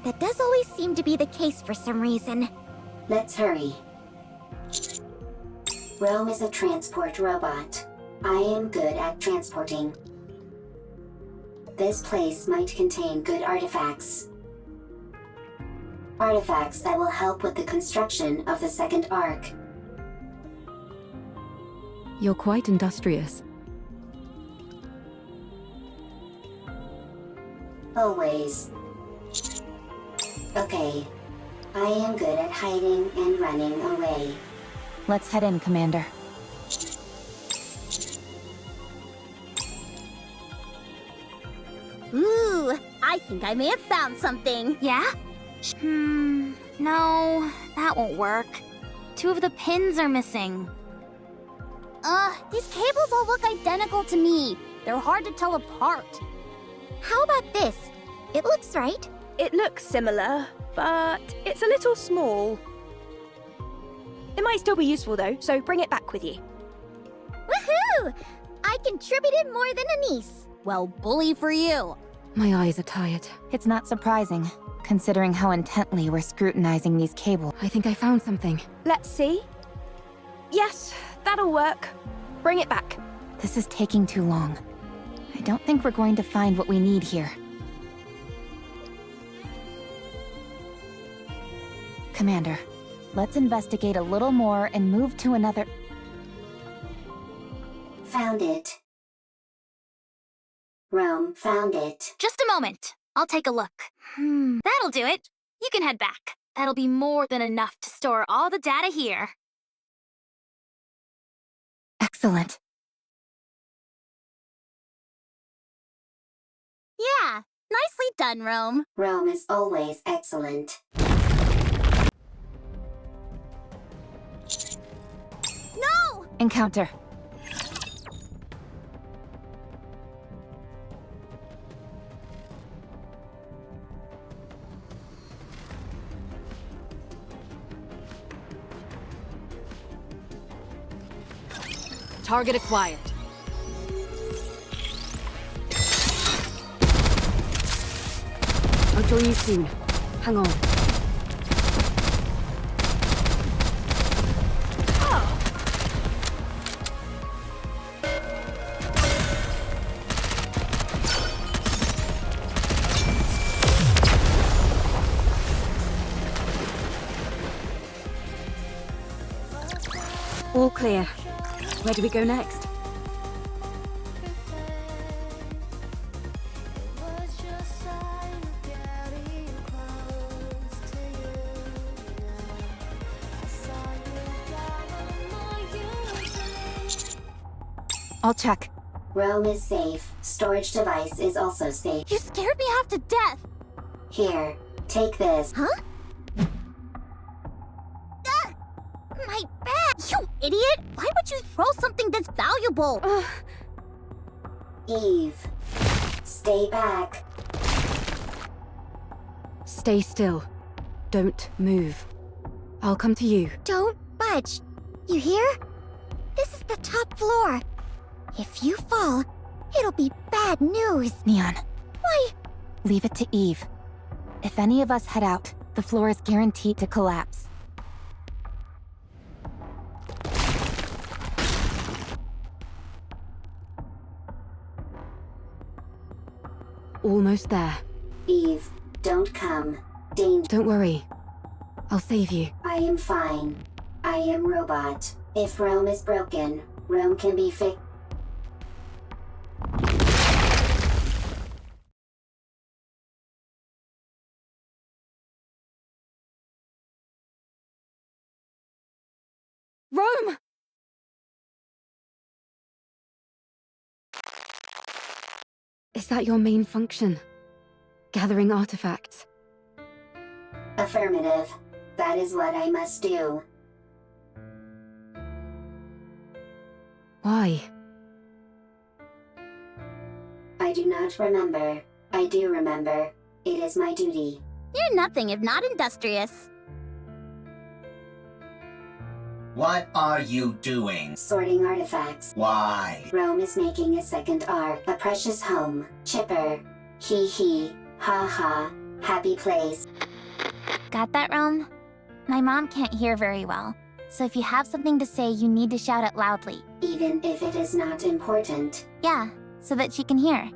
That does always seem to be the case for some reason. Let's hurry. Rome is a transport robot. I am good at transporting. This place might contain good artifacts. Artifacts that will help with the construction of the second Ark. You're quite industrious. Always. Okay. I am good at hiding and running away. Let's head in, Commander. Ooh, I think I may have found something. Yeah? No, that won't work. 2 of the pins are missing. These cables all look identical to me. They're hard to tell apart. How about this? It looks right. It looks similar, but it's a little small. It might still be useful though, so bring it back with you. Woohoo! I contributed more than a niece. Well, bully for you. My eyes are tired. It's not surprising, considering how intently we're scrutinizing these cables. I think I found something. Let's see. Yes, that'll work. Bring it back. This is taking too long. I don't think we're going to find what we need here. Commander, let's investigate a little more and move to another... Found it. Rome found it. Just a moment. I'll take a look. That'll do it. You can head back. That'll be more than enough to store all the data here. Excellent. Yeah, nicely done, Rome. Rome is always excellent. No! Encounter. Target acquired. I'll join you soon. Hang on. All clear. Where do we go next? I'll check. Rome is safe. Storage device is also safe. You scared me half to death. Here, take this. Huh? My bag! You idiot! Why would you throw something this valuable? Eve, stay back. Stay still. Don't move. I'll come to you. Don't budge. You hear? This is the top floor. If you fall, it'll be bad news. Neon. Why? Leave it to Eve. If any of us head out, the floor is guaranteed to collapse. Almost there. Eve, don't come. Don't worry. I'll save you. I am fine. I am robot. If Rome is broken, Rome can be fixed. Rome! Is that your main function? Gathering artifacts? Affirmative. That is what I must do. Why? I do not remember. I do remember. It is my duty. You're nothing if not industrious. What are you doing? Sorting artifacts. Why? Rome is making a second ark. A precious home. Chipper. Hee hee. Ha ha. Happy place. Got that, Rome? My mom can't hear very well, so if you have something to say, you need to shout it loudly. Even if it is not important. Yeah, so that she can hear.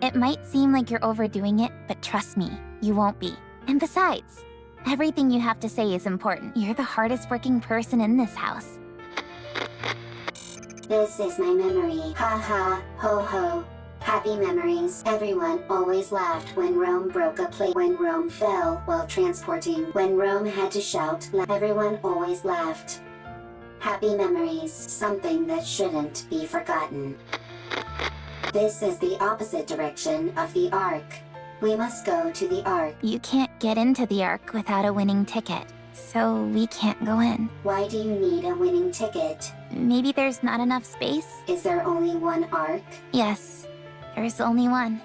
It might seem like you're overdoing it, but trust me, you won't be. And besides, everything you have to say is important. You're the hardest working person in this house. This is my memory. Ha ha. Ho ho. Happy memories. Everyone always laughed when Rome broke a plate. When Rome fell while transporting. When Rome had to shout. Everyone always laughed. Happy memories. Something that shouldn't be forgotten. This is the opposite direction of the Ark. We must go to the Ark. You can't get into the Ark without a winning ticket, so we can't go in. Why do you need a winning ticket? Maybe there's not enough space? Is there only one Ark? Yes, there's only one.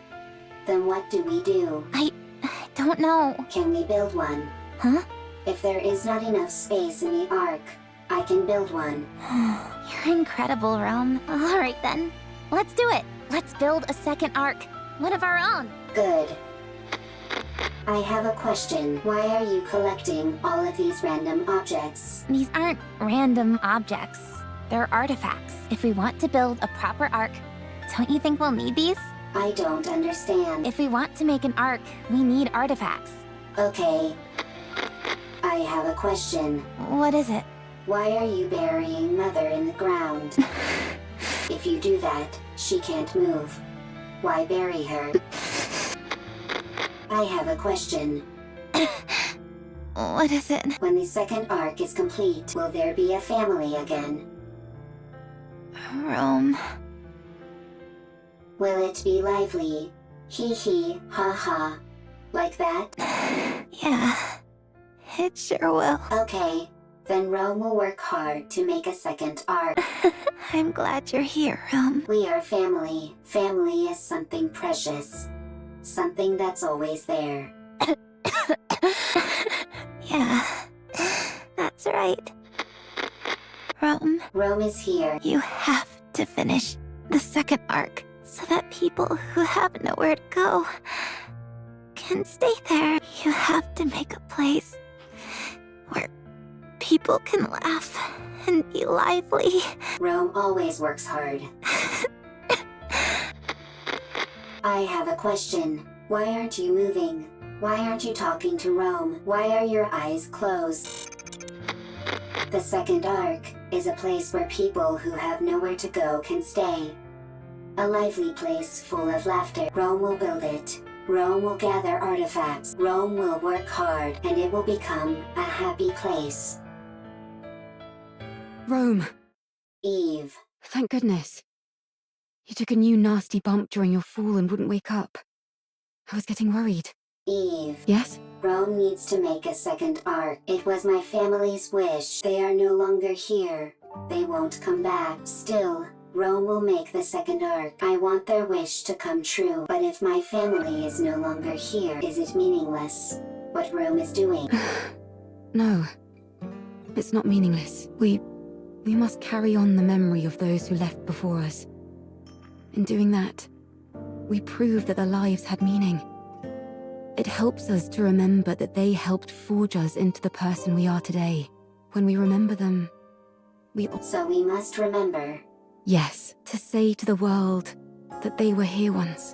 Then what do we do? I don't know. Can we build one? Huh? If there is not enough space in the Ark, I can build one. You're incredible, Rome. Alright then. Let's do it. Let's build a second ark. One of our own. Good. I have a question. Why are you collecting all of these random objects? These aren't random objects. They're artifacts. If we want to build a proper ark, don't you think we'll need these? I don't understand. If we want to make an ark, we need artifacts. Okay. I have a question. What is it? Why are you burying Mother in the ground? If you do that, she can't move. Why bury her? I have a question. What is it? When the second arc is complete, will there be a family again? Rome. Will it be lively? Hee hee, ha ha. Like that? Yeah. It sure will. Okay. Then Rome will work hard to make a second arc. I'm glad you're here, Rome. We are family. Family is something precious. Something that's always there. Yeah. That's right. Rome. Rome is here. You have to finish the second arc so that people who have nowhere to go can stay there. You have to make a place where people can laugh and be lively. Rome always works hard. I have a question. Why aren't you moving? Why aren't you talking to Rome? Why are your eyes closed? The second arc is a place where people who have nowhere to go can stay. A lively place full of laughter. Rome will build it. Rome will gather artifacts. Rome will work hard, and it will become a happy place. Rome. Eve. Thank goodness. You took a new nasty bump during your fall and wouldn't wake up. I was getting worried. Eve. Yes? Rome needs to make a second arc. It was my family's wish. They are no longer here. They won't come back. Still, Rome will make the second arc. I want their wish to come true. But if my family is no longer here, is it meaningless? What Rome is doing? No. It's not meaningless. We must carry on the memory of those who left before us. In doing that, we prove that their lives had meaning. It helps us to remember that they helped forge us into the person we are today. When we remember them, So we must remember. Yes, to say to the world that they were here once.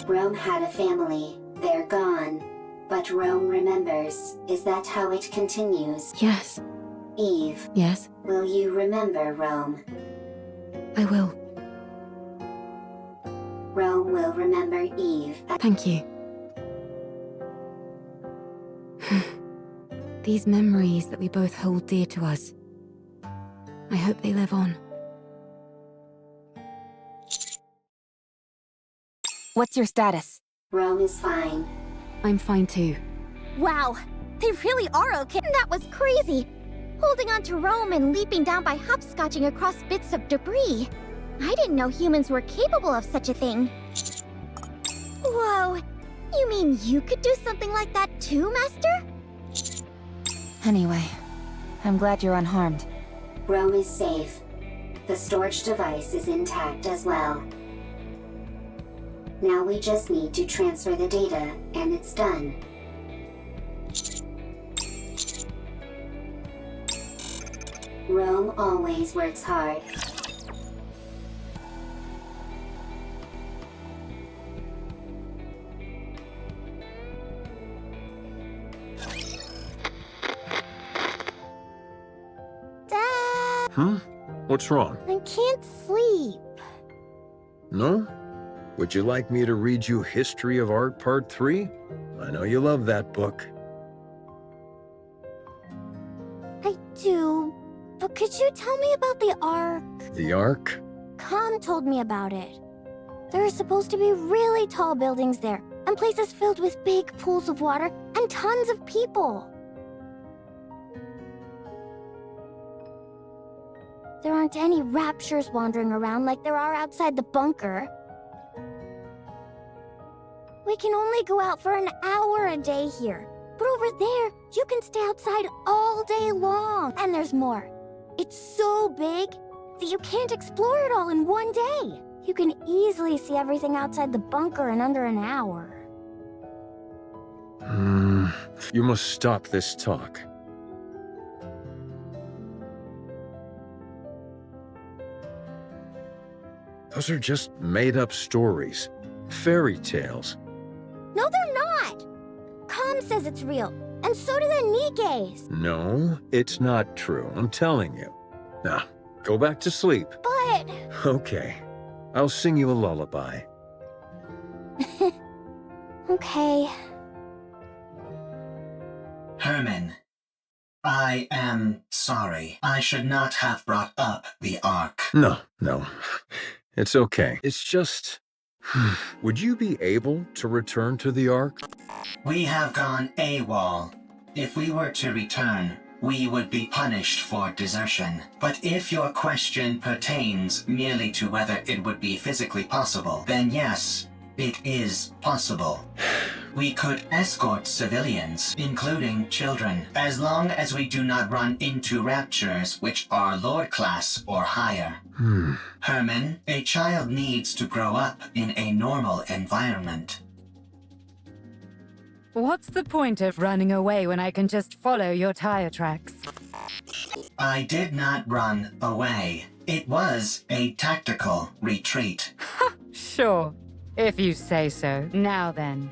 Rome had a family. They're gone. But Rome remembers. Is that how it continues? Yes. Eve. Yes? Will you remember Rome? I will. Rome will remember Eve. Thank you. These memories that we both hold dear to us. I hope they live on. What's your status? Rome is fine. I'm fine too. Wow, they really are okay. That was crazy. Holding on to Rome and leaping down by hopscotching across bits of debris. I didn't know humans were capable of such a thing. Whoa, you mean you could do something like that too, Master? Anyway, I'm glad you're unharmed. Rome is safe. The storage device is intact as well. Now we just need to transfer the data, and it's done. Rome always works hard. Dad! Hmm? What's wrong? I can't sleep. No? Would you like me to read you History of Art Part 3? I know you love that book. I do, but could you tell me about the Ark? The Ark? Khan told me about it. There are supposed to be really tall buildings there, and places filled with big pools of water, and tons of people. There aren't any raptures wandering around like there are outside the bunker. We can only go out for an hour a day here, but over there, you can stay outside all day long. long, and there's more. It's so big that you can't explore it all in one day. You can easily see everything outside the bunker in under an hour. You must stop this talk. Those are just made-up stories. Fairy tales. No, they're not! Com says it's real, and so do the Nikkes. No, it's not true, I'm telling you. Now, go back to sleep. But... Okay, I'll sing you a lullaby. Okay. Herman, I am sorry. I should not have brought up the Ark. No. It's okay. It's just... Would you be able to return to the Ark? We have gone AWOL. If we were to return, we would be punished for desertion. But if your question pertains merely to whether it would be physically possible, then yes, it is possible. We could escort civilians, including children, as long as we do not run into raptures which are Lord class or higher. Herman, a child needs to grow up in a normal environment. What's the point of running away when I can just follow your tire tracks? I did not run away. It was a tactical retreat. Sure, if you say so. Now then.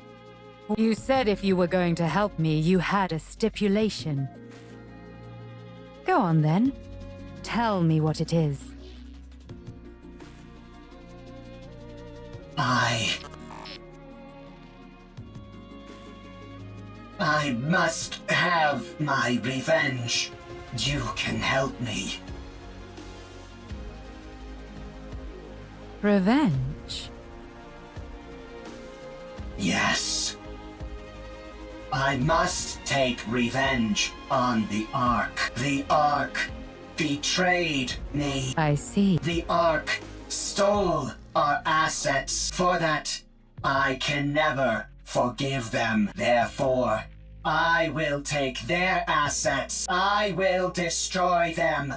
You said if you were going to help me, you had a stipulation. Go on then. Tell me what it is. I must have my revenge. You can help me. Revenge? Yes. I must take revenge on the Ark. The Ark betrayed me. I see. The Ark stole our assets. For that, I can never forgive them. Therefore, I will take their assets. I will destroy them.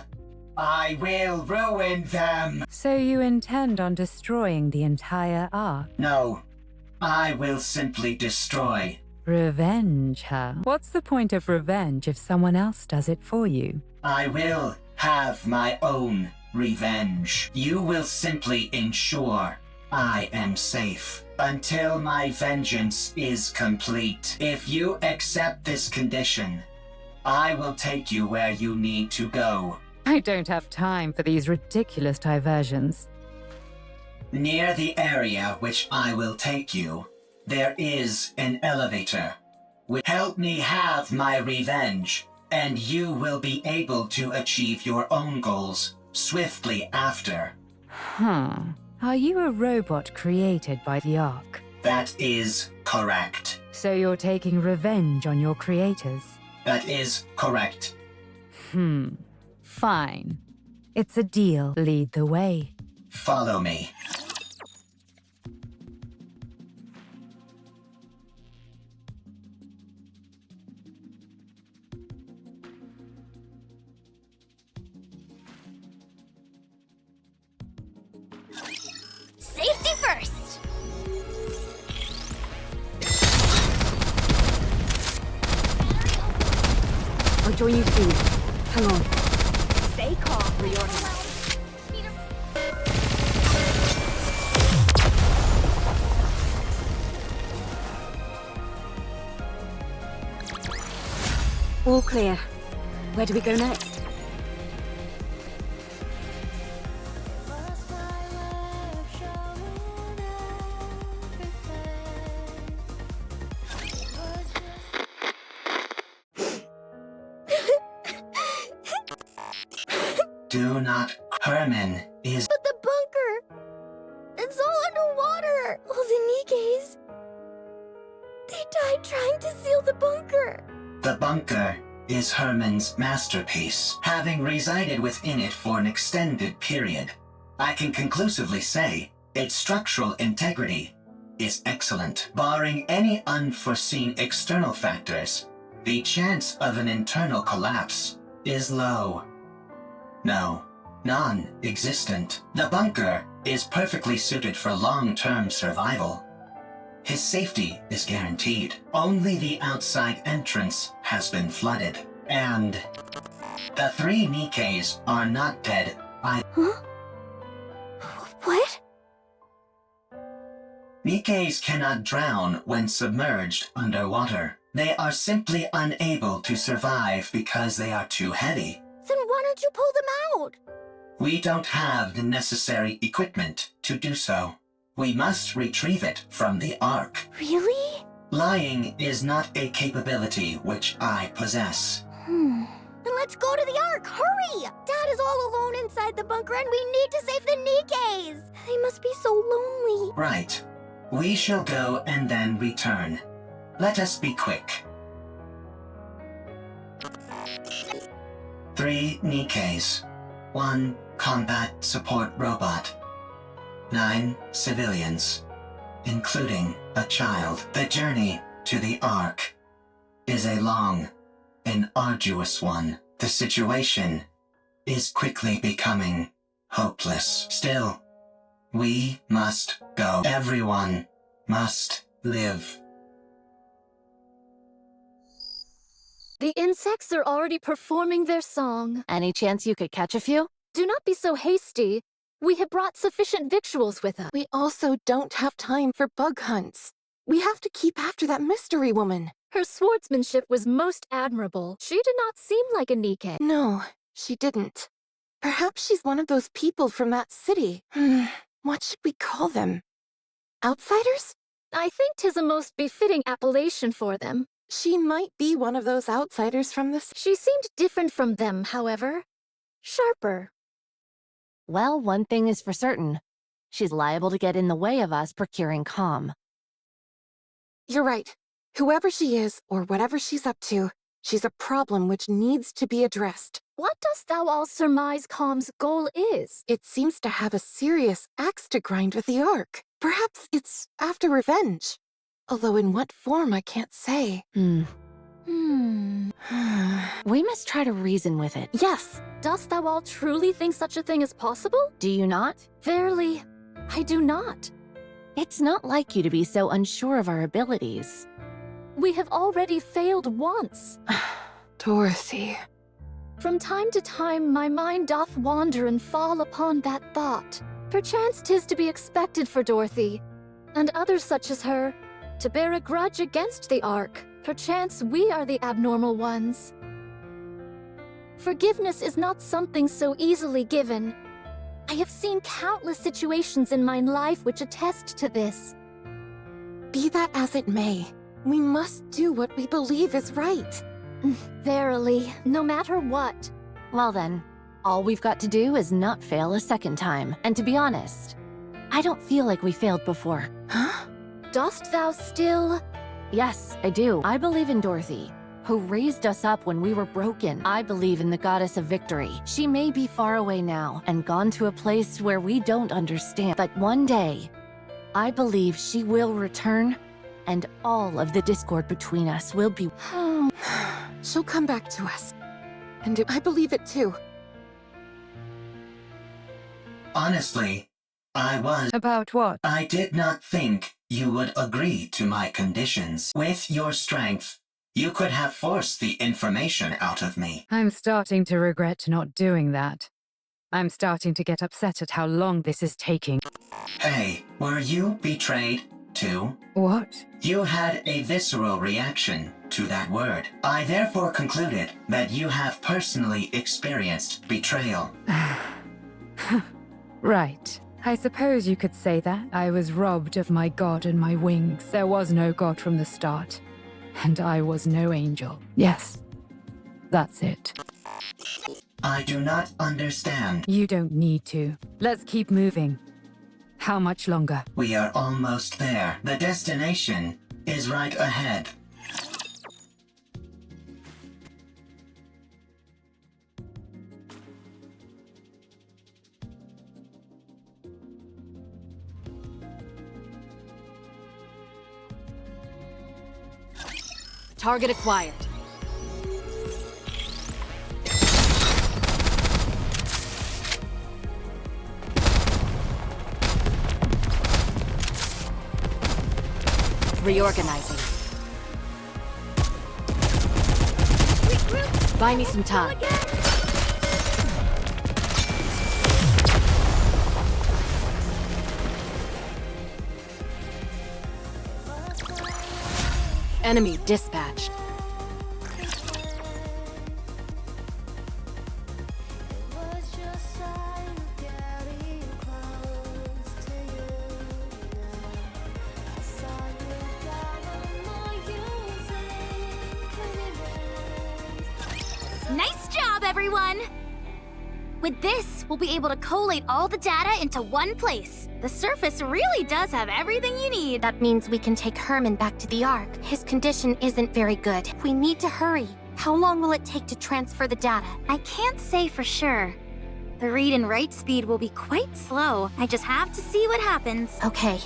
I will ruin them. So you intend on destroying the entire Ark? No, I will simply destroy. Revenge, huh? What's the point of revenge if someone else does it for you? I will have my own revenge. You will simply ensure I am safe until my vengeance is complete. If you accept this condition, I will take you where you need to go. I don't have time for these ridiculous diversions. Near the area which I will take you, there is an elevator. Help me have my revenge, and you will be able to achieve your own goals swiftly after. Are you a robot created by the Ark? That is correct. So you're taking revenge on your creators? That is correct. Fine. It's a deal. Lead the way. Follow me. Safety first! I'll join you soon. Hang on. Stay calm for your life. All clear. Where do we go next? Do not. Herman is. But the bunker! It's all underwater! All the Nikkes! They died trying to seal the bunker! The bunker is Herman's masterpiece. Having resided within it for an extended period, I can conclusively say its structural integrity is excellent. Barring any unforeseen external factors, the chance of an internal collapse is low. No, non-existent. The bunker is perfectly suited for long-term survival. His safety is guaranteed. Only the outside entrance has been flooded. And the 3 Nikkes are not dead either. Huh? What? Nikkes cannot drown when submerged underwater. They are simply unable to survive because they are too heavy. Then why don't you pull them out? We don't have the necessary equipment to do so. We must retrieve it from the Ark. Really? Lying is not a capability which I possess. Then let's go to the Ark! Hurry! Dad is all alone inside the bunker and we need to save the Nikkes! They must be so lonely. Right. We shall go and then return. Let us be quick. 3 Nikkes. 1 combat support robot. 9 civilians, including a child. The journey to the Ark is a long and arduous one. The situation is quickly becoming hopeless. Still, we must go. Everyone must live. The insects are already performing their song. Any chance you could catch a few? Do not be so hasty. We have brought sufficient victuals with us. We also don't have time for bug hunts. We have to keep after that mystery woman. Her swordsmanship was most admirable. She did not seem like a Nikke. No, she didn't. Perhaps she's one of those people from that city. What should we call them? Outsiders? I think 'tis a most befitting appellation for them. She might be one of those outsiders from the... She seemed different from them, however. Sharper. Well, one thing is for certain. She's liable to get in the way of us procuring calm. You're right. Whoever she is, or whatever she's up to, she's a problem which needs to be addressed. What dost thou all surmise Calm's goal is? It seems to have a serious axe to grind with the Ark. Perhaps it's after revenge. Although in what form, I can't say. We must try to reason with it. Yes. Dost thou all truly think such a thing is possible? Do you not? Verily, I do not. It's not like you to be so unsure of our abilities. We have already failed once. Dorothy. From time to time, my mind doth wander and fall upon that thought. Perchance 'tis to be expected for Dorothy, and others such as her, to bear a grudge against the Ark. Perchance we are the abnormal ones. Forgiveness is not something so easily given. I have seen countless situations in my life which attest to this. Be that as it may, we must do what we believe is right. Verily, no matter what. Well then, all we've got to do is not fail a second time. And to be honest, I don't feel like we failed before. Huh? Dost thou still? Yes, I do. I believe in Dorothy, who raised us up when we were broken. I believe in the goddess of victory. She may be far away now and gone to a place where we don't understand. But one day, I believe she will return and all of the discord between us will be... She'll come back to us. And I believe it too. Honestly, I was... About what? I did not think you would agree to my conditions. With your strength, you could have forced the information out of me. I'm starting to regret not doing that. I'm starting to get upset at how long this is taking. Hey, were you betrayed too? What? You had a visceral reaction to that word. I therefore concluded that you have personally experienced betrayal. Right. I suppose you could say that. I was robbed of my god and my wings. There was no god from the start. And I was no angel. Yes. That's it. I do not understand. You don't need to. Let's keep moving. How much longer? We are almost there. The destination is right ahead. Target acquired. Reorganizing. Buy me some time. Enemy dispatched. Nice job, everyone! With this, we'll be able to collate all the data into one place. The surface really does have everything you need. That means we can take Herman back to the Ark. His condition isn't very good. We need to hurry. How long will it take to transfer the data? I can't say for sure. The read and write speed will be quite slow. I just have to see what happens. Okay.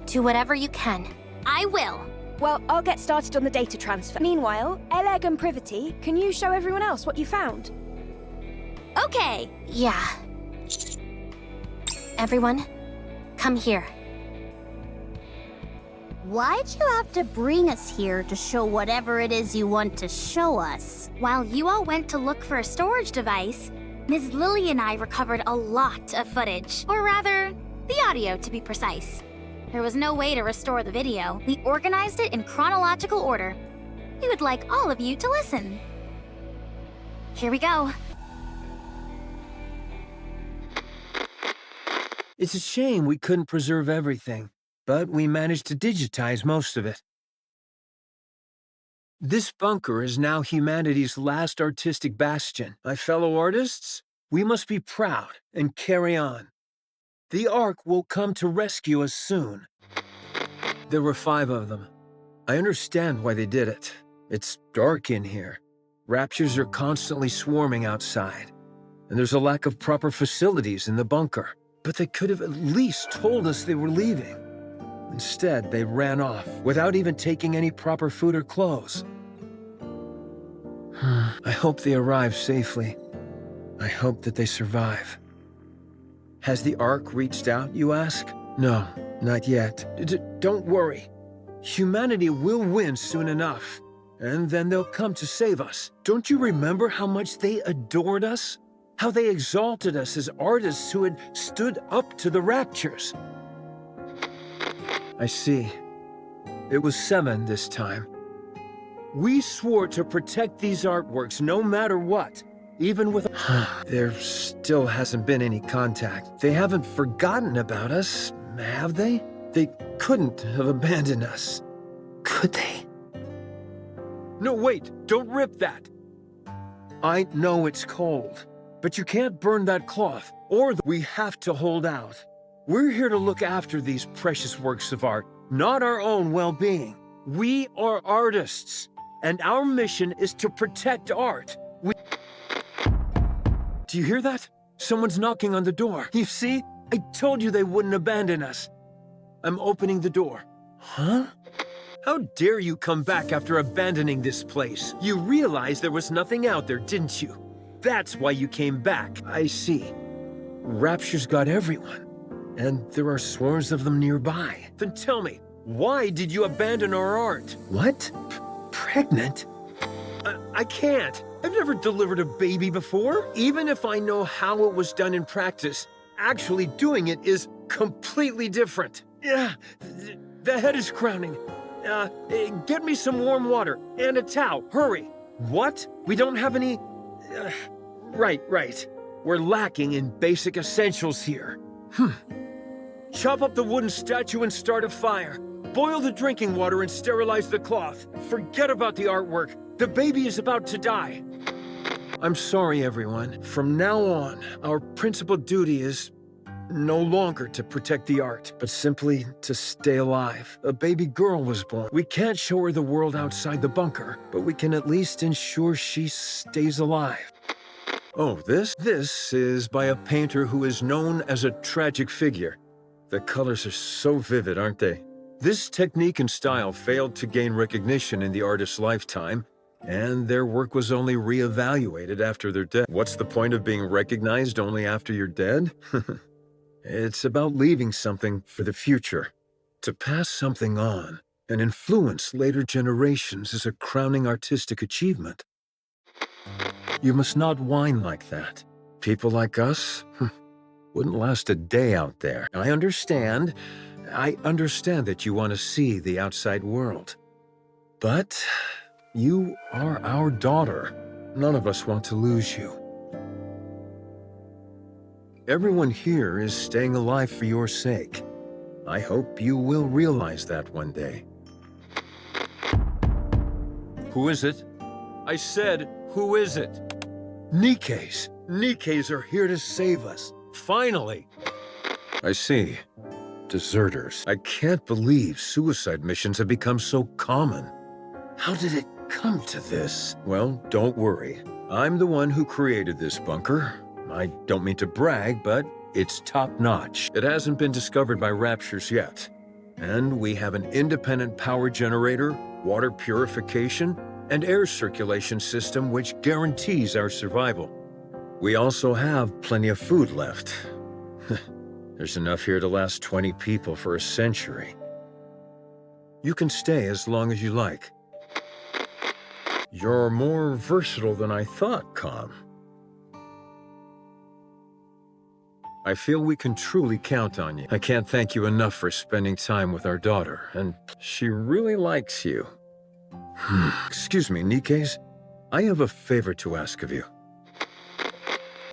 Do whatever you can. I will. Well, I'll get started on the data transfer. Meanwhile, Eleg and Privity, can you show everyone else what you found? Okay. Yeah. Everyone, come here. Why'd you have to bring us here to show whatever it is you want to show us? While you all went to look for a storage device, Ms. Lily and I recovered a lot of footage. Or rather, the audio to be precise. There was no way to restore the video. We organized it in chronological order. We would like all of you to listen. Here we go. It's a shame we couldn't preserve everything, but we managed to digitize most of it. This bunker is now humanity's last artistic bastion. My fellow artists, we must be proud and carry on. The Ark will come to rescue us soon. There were 5 of them. I understand why they did it. It's dark in here. Raptures are constantly swarming outside, and there's a lack of proper facilities in the bunker. But they could have at least told us they were leaving. Instead, they ran off without even taking any proper food or clothes. I hope they arrive safely. I hope that they survive. Has the Ark reached out, you ask? No, not yet. Don't worry. Humanity will win soon enough, and then they'll come to save us. Don't you remember how much they adored us? How they exalted us as artists who had stood up to the Raptures. I see. It was 7 this time. We swore to protect these artworks no matter what, even with... There still hasn't been any contact. They haven't forgotten about us, have they? They couldn't have abandoned us. Could they? No, wait! Don't rip that! I know it's cold. But you can't burn that cloth, or we have to hold out. We're here to look after these precious works of art, not our own well-being. We are artists, and our mission is to protect art. Do you hear that? Someone's knocking on the door. You see? I told you they wouldn't abandon us. I'm opening the door. Huh? How dare you come back after abandoning this place? You realized there was nothing out there, didn't you? That's why you came back. I see. Rapture's got everyone, and there are swarms of them nearby. Then tell me, why did you abandon our art? What? Pregnant? I can't. I've never delivered a baby before. Even if I know how it was done in practice, actually doing it is completely different. Yeah, the head is crowning. Get me some warm water and a towel. Hurry. What? We don't have any... Right. We're lacking in basic essentials here. Chop up the wooden statue and start a fire. Boil the drinking water and sterilize the cloth. Forget about the artwork. The baby is about to die. I'm sorry, everyone. From now on, our principal duty is no longer to protect the art, but simply to stay alive. A baby girl was born. We can't show her the world outside the bunker, but we can at least ensure she stays alive. Oh, this is by a painter who is known as a tragic figure. The colors are so vivid, aren't they? This technique and style failed to gain recognition in the artist's lifetime, and their work was only re-evaluated after their death. What's the point of being recognized only after you're dead? It's about leaving something for the future, to pass something on. and influence later generations is a crowning artistic achievement. You must not whine like that. People like us wouldn't last a day out there. I understand that you want to see the outside world. But you are our daughter. None of us want to lose you. Everyone here is staying alive for your sake. I hope you will realize that one day. Who is it? I said, who is it? Nikke's. Nikke's are here to save us. Finally! I see. Deserters. I can't believe suicide missions have become so common. How did it come to this? Well, don't worry. I'm the one who created this bunker. I don't mean to brag, but it's top-notch. It hasn't been discovered by Raptures yet. And we have an independent power generator, water purification, and air circulation system which guarantees our survival. We also have plenty of food left. There's enough here to last 20 people for a century. You can stay as long as you like. You're more versatile than I thought, Com. I feel we can truly count on you. I can't thank you enough for spending time with our daughter, and she really likes you. Excuse me, Nikke's. I have a favor to ask of you.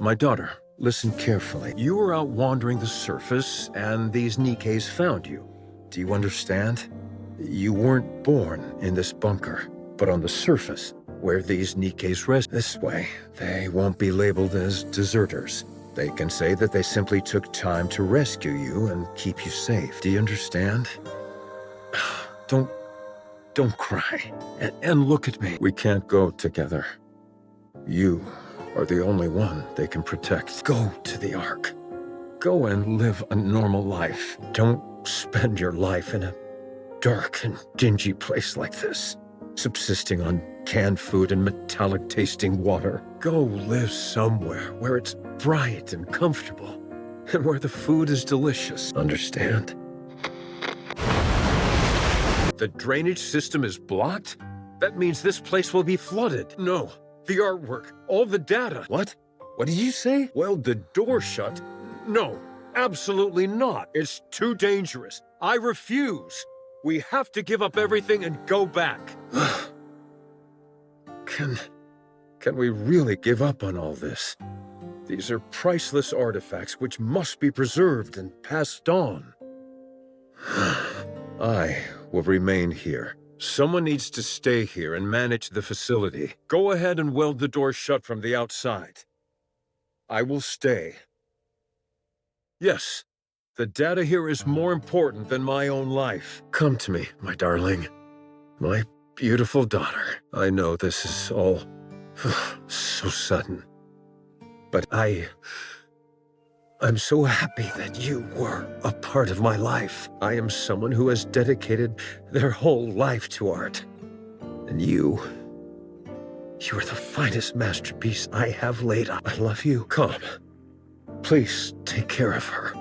My daughter, listen carefully. You were out wandering the surface, and these Nikke's found you. Do you understand? You weren't born in this bunker, but on the surface, where these Nikke's rest. This way, they won't be labeled as deserters. They can say that they simply took time to rescue you and keep you safe. Do you understand? Don't cry. And look at me. We can't go together. You are the only one they can protect. Go to the Ark. Go and live a normal life. Don't spend your life in a dark and dingy place like this, subsisting on canned food and metallic-tasting water. Go live somewhere where it's bright and comfortable, and where the food is delicious. Understand? The drainage system is blocked? That means this place will be flooded. No, the artwork, all the data. What? What did you say? Weld the door shut? No, absolutely not. It's too dangerous. I refuse. We have to give up everything and go back. Can we really give up on all this? These are priceless artifacts which must be preserved and passed on. I will remain here. Someone needs to stay here and manage the facility. Go ahead and weld the door shut from the outside. I will stay. Yes, the data here is more important than my own life. Come to me, my darling. My beautiful daughter. I know this is all so sudden. But I'm so happy that you were a part of my life. I am someone who has dedicated their whole life to art. And you are the finest masterpiece I have laid up. I love you. Come. Please take care of her.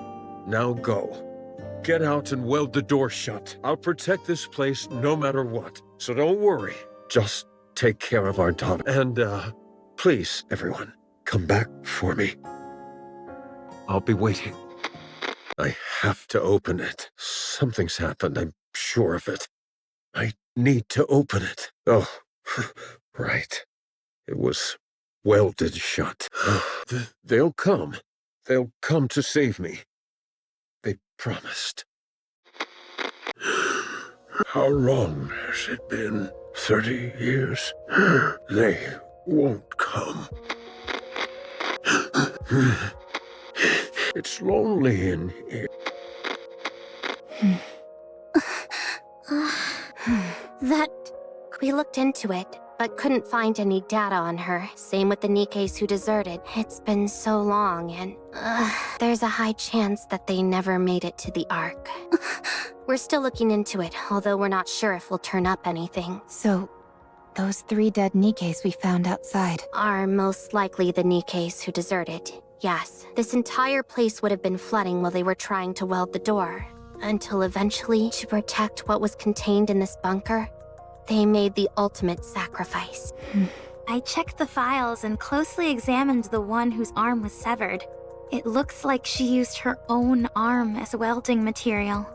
Now go. Get out and weld the door shut. I'll protect this place no matter what. So don't worry. Just take care of our daughter. And, please, everyone, come back for me. I'll be waiting. I have to open it. Something's happened, I'm sure of it. I need to open it. Oh, right. It was welded shut. They'll come. They'll come to save me. They promised. How long has it been? 30 years? They won't come. It's lonely in here. We looked into it, but couldn't find any data on her. Same with the Nikke's who deserted. It's been so long, and there's a high chance that they never made it to the Ark. We're still looking into it, although we're not sure if we'll turn up anything. So, those 3 dead Nikke's we found outside are most likely the Nikke's who deserted. Yes, this entire place would have been flooding while they were trying to weld the door. Until eventually, to protect what was contained in this bunker, they made the ultimate sacrifice. I checked the files and closely examined the one whose arm was severed. It looks like she used her own arm as welding material.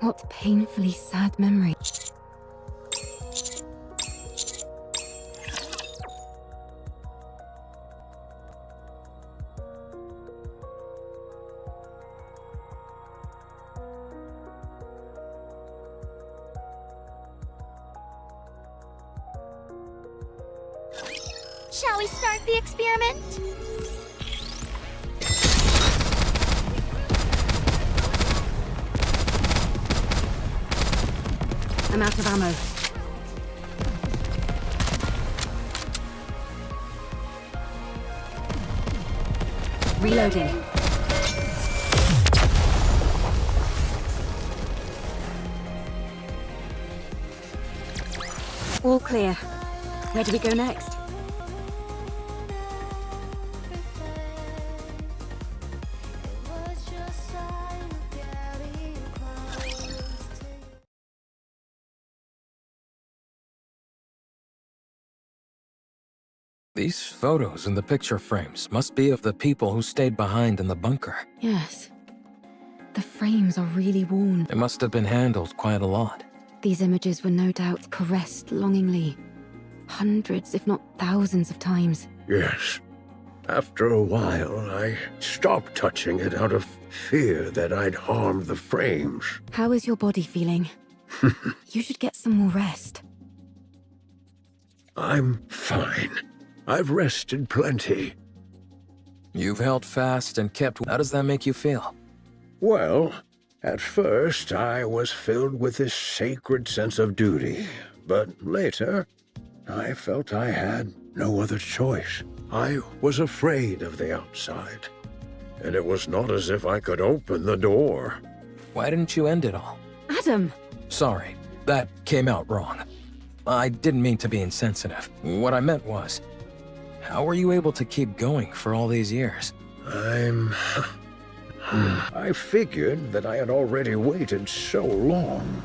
What painfully sad memory. Shall we start the experiment? I'm out of ammo. Reloading. All clear. Where do we go next? These photos in the picture frames must be of the people who stayed behind in the bunker. Yes. The frames are really worn. It must have been handled quite a lot. These images were no doubt caressed longingly. Hundreds, if not thousands of times. Yes. After a while, I stopped touching it out of fear that I'd harm the frames. How is your body feeling? You should get some more rest. I'm fine. I've rested plenty. You've held fast and kept... How does that make you feel? Well, at first I was filled with this sacred sense of duty, but later I felt I had no other choice. I was afraid of the outside, and it was not as if I could open the door. Why didn't you end it all? Adam! Sorry, that came out wrong. I didn't mean to be insensitive. What I meant was, how were you able to keep going for all these years? I figured that I had already waited so long.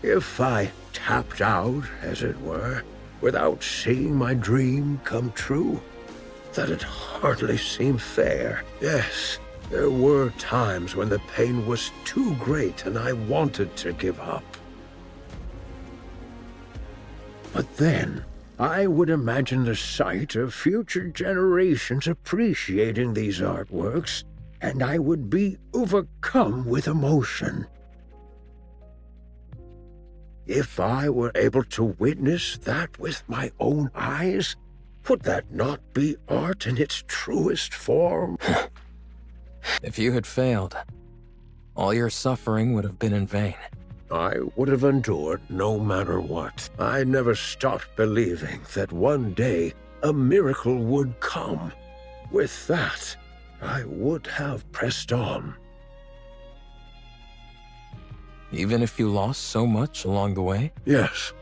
If I tapped out, as it were, without seeing my dream come true, that'd hardly seem fair. Yes, there were times when the pain was too great and I wanted to give up. But then, I would imagine the sight of future generations appreciating these artworks, and I would be overcome with emotion. If I were able to witness that with my own eyes, would that not be art in its truest form? If you had failed, all your suffering would have been in vain. I would have endured no matter what. I never stopped believing that one day a miracle would come. With that, I would have pressed on. Even if you lost so much along the way? Yes,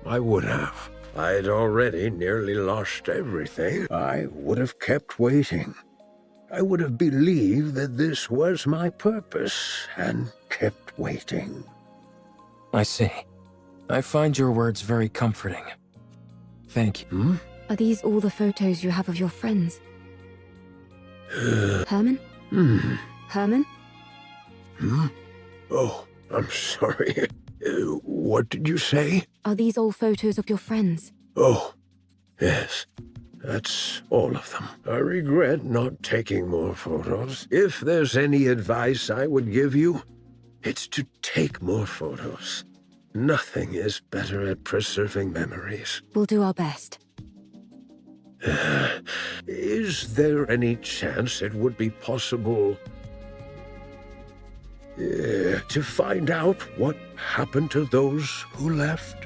I would have. I'd already nearly lost everything. I would have kept waiting. I would have believed that this was my purpose and kept waiting. I see. I find your words very comforting. Thank you. Are these all the photos you have of your friends? Herman? Herman? Oh, I'm sorry. What did you say? Are these all photos of your friends? Oh, yes. That's all of them. I regret not taking more photos. If there's any advice I would give you, it's to take more photos. Nothing is better at preserving memories. We'll do our best. Is there any chance it would be possible to find out what happened to those who left?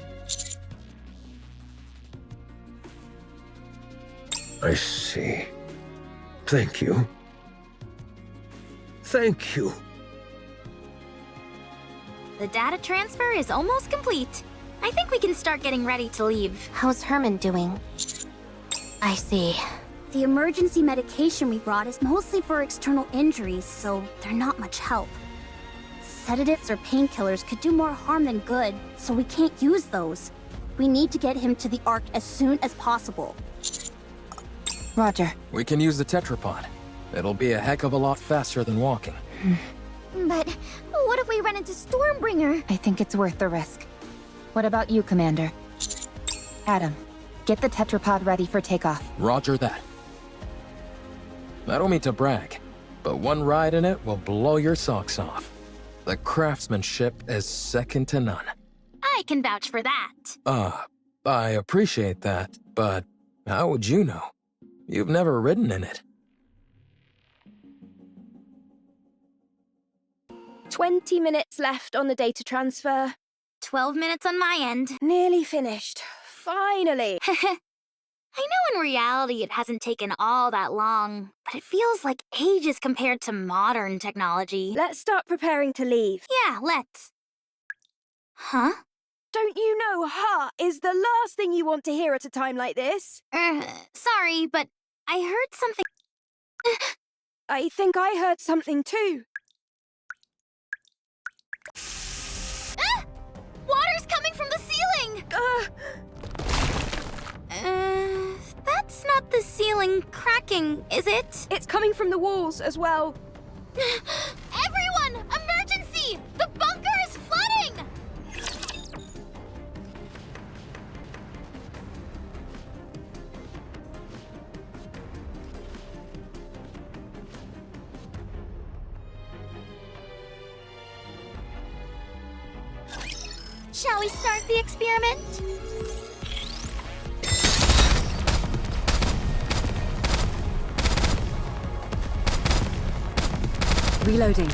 I see. Thank you. Thank you. The data transfer is almost complete. I think we can start getting ready to leave. How's Herman doing? I see. The emergency medication we brought is mostly for external injuries, so they're not much help. Sedatives or painkillers could do more harm than good, so we can't use those. We need to get him to the Ark as soon as possible. Roger. We can use the tetrapod. It'll be a heck of a lot faster than walking. But what if we run into Stormbringer? I think it's worth the risk. What about you, Commander? Adam, get the tetrapod ready for takeoff. Roger that. I don't mean to brag, but one ride in it will blow your socks off. The craftsmanship is second to none. I can vouch for that. I appreciate that, but how would you know? You've never ridden in it. 20 minutes left on the data transfer. 12 minutes on my end. Nearly finished. Finally. I know in reality it hasn't taken all that long, but it feels like ages compared to modern technology. Let's start preparing to leave. Yeah, let's. Huh? Don't you know "ha" is the last thing you want to hear at a time like this? Sorry, but I heard something. I think I heard something too. Water's coming from the ceiling! That's not the ceiling cracking, is it? It's coming from the walls as well. Everyone! Emergency! The bunker is flooding! Shall we start the experiment? Reloading.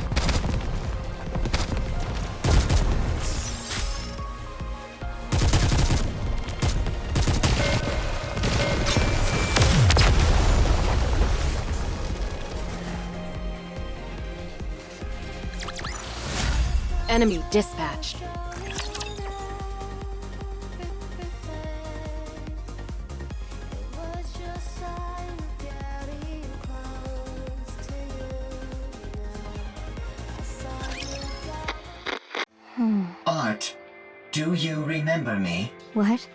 Enemy dispatched. Art, do you remember me? What?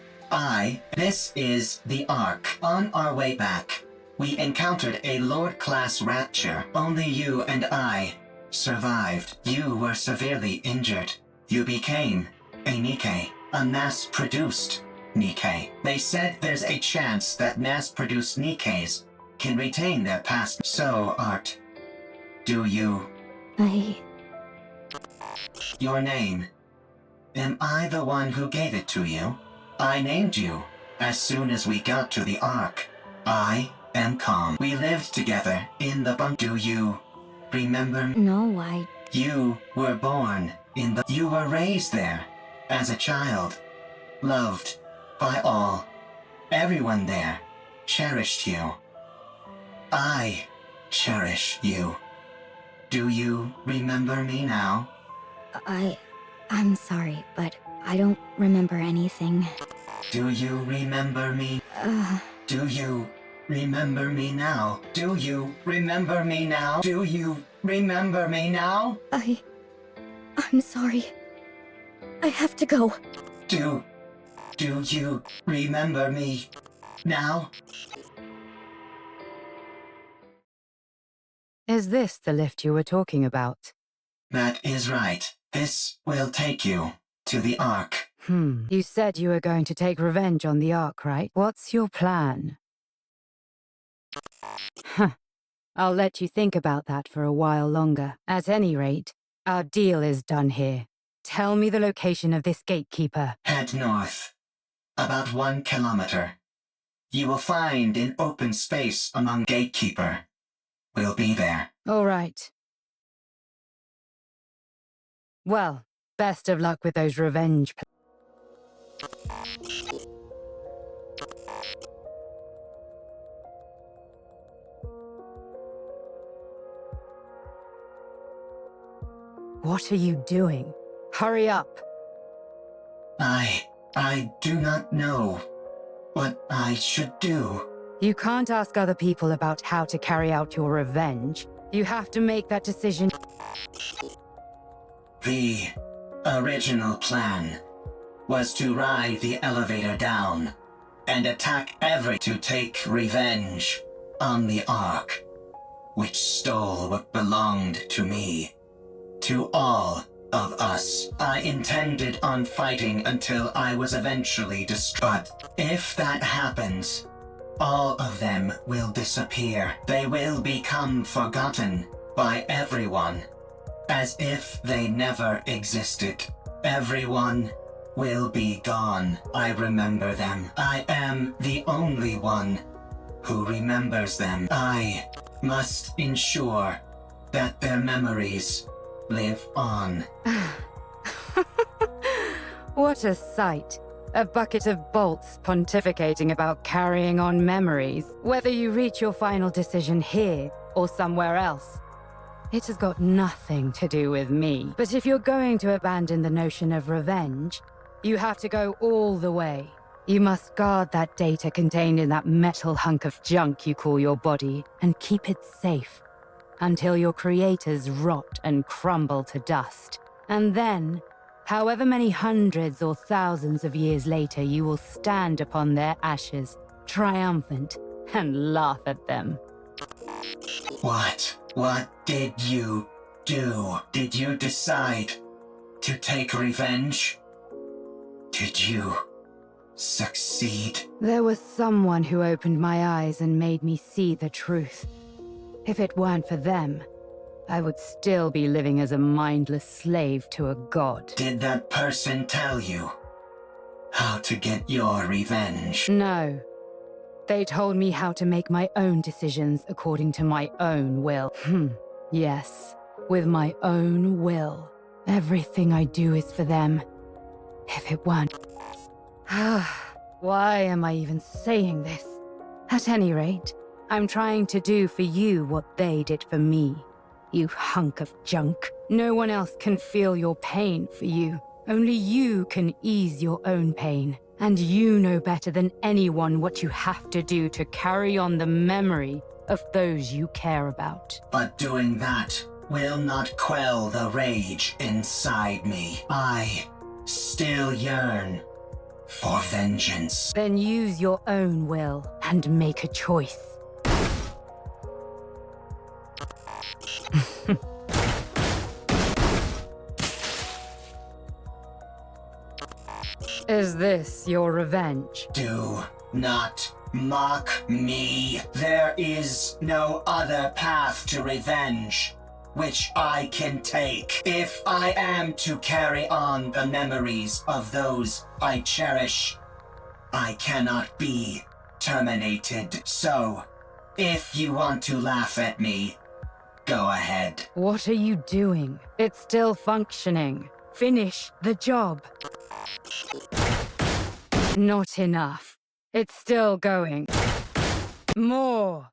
This is the Ark. On our way back, we encountered a Lord-class rapture. Only you and I survived. You were severely injured. You became a Nikke, a mass-produced Nikke. They said there's a chance that mass-produced Nikkes can retain their past. So, Art, do you... Your name. Am I the one who gave it to you? I named you as soon as we got to the Ark. I am Calm. We lived together in the bunk. Do you remember? No, I... You were born in the... You were raised there as a child. Loved by all. Everyone there cherished you. I cherish you. Do you remember me now? I'm sorry, but I don't remember anything. Do you remember me? Do you remember me now? Do you remember me now? Do you remember me now? I'm sorry. I have to go. Do you remember me now? Is this the lift you were talking about? That is right. This will take you to the Ark. You said you were going to take revenge on the Ark, right? What's your plan? Huh. I'll let you think about that for a while longer. At any rate, our deal is done here. Tell me the location of this gatekeeper. Head north. About 1 kilometer. You will find an open space among gatekeeper. We'll be there. All right. Well, best of luck with those revenge plans. What are you doing? Hurry up! I do not know what I should do. You can't ask other people about how to carry out your revenge. You have to make that decision. The original plan was to ride the elevator down and attack to take revenge on the Ark, which stole what belonged to me, to all of us. I intended on fighting until I was eventually destroyed. If that happens, all of them will disappear. They will become forgotten by everyone, as if they never existed. Everyone will be gone. I remember them. I am the only one who remembers them. I must ensure that their memories live on. What a sight. A bucket of bolts pontificating about carrying on memories, whether you reach your final decision here or somewhere else. It has got nothing to do with me. But if you're going to abandon the notion of revenge, you have to go all the way. You must guard that data contained in that metal hunk of junk you call your body and keep it safe until your creators rot and crumble to dust. And then, however many hundreds or thousands of years later, you will stand upon their ashes, triumphant, and laugh at them. What did you do? Did you decide to take revenge? Did you succeed? There was someone who opened my eyes and made me see the truth. If it weren't for them, I would still be living as a mindless slave to a god. Did that person tell you how to get your revenge? No. They told me how to make my own decisions according to my own will. Yes, with my own will. Everything I do is for them. If it weren't... Why am I even saying this? At any rate, I'm trying to do for you what they did for me. You hunk of junk. No one else can feel your pain for you. Only you can ease your own pain. And you know better than anyone what you have to do to carry on the memory of those you care about. But doing that will not quell the rage inside me. I still yearn for vengeance. Then use your own will and make a choice. Is this your revenge? Do not mock me. There is no other path to revenge which I can take. If I am to carry on the memories of those I cherish, I cannot be terminated. So, if you want to laugh at me, go ahead. What are you doing? It's still functioning. Finish the job. Not enough. It's still going. More.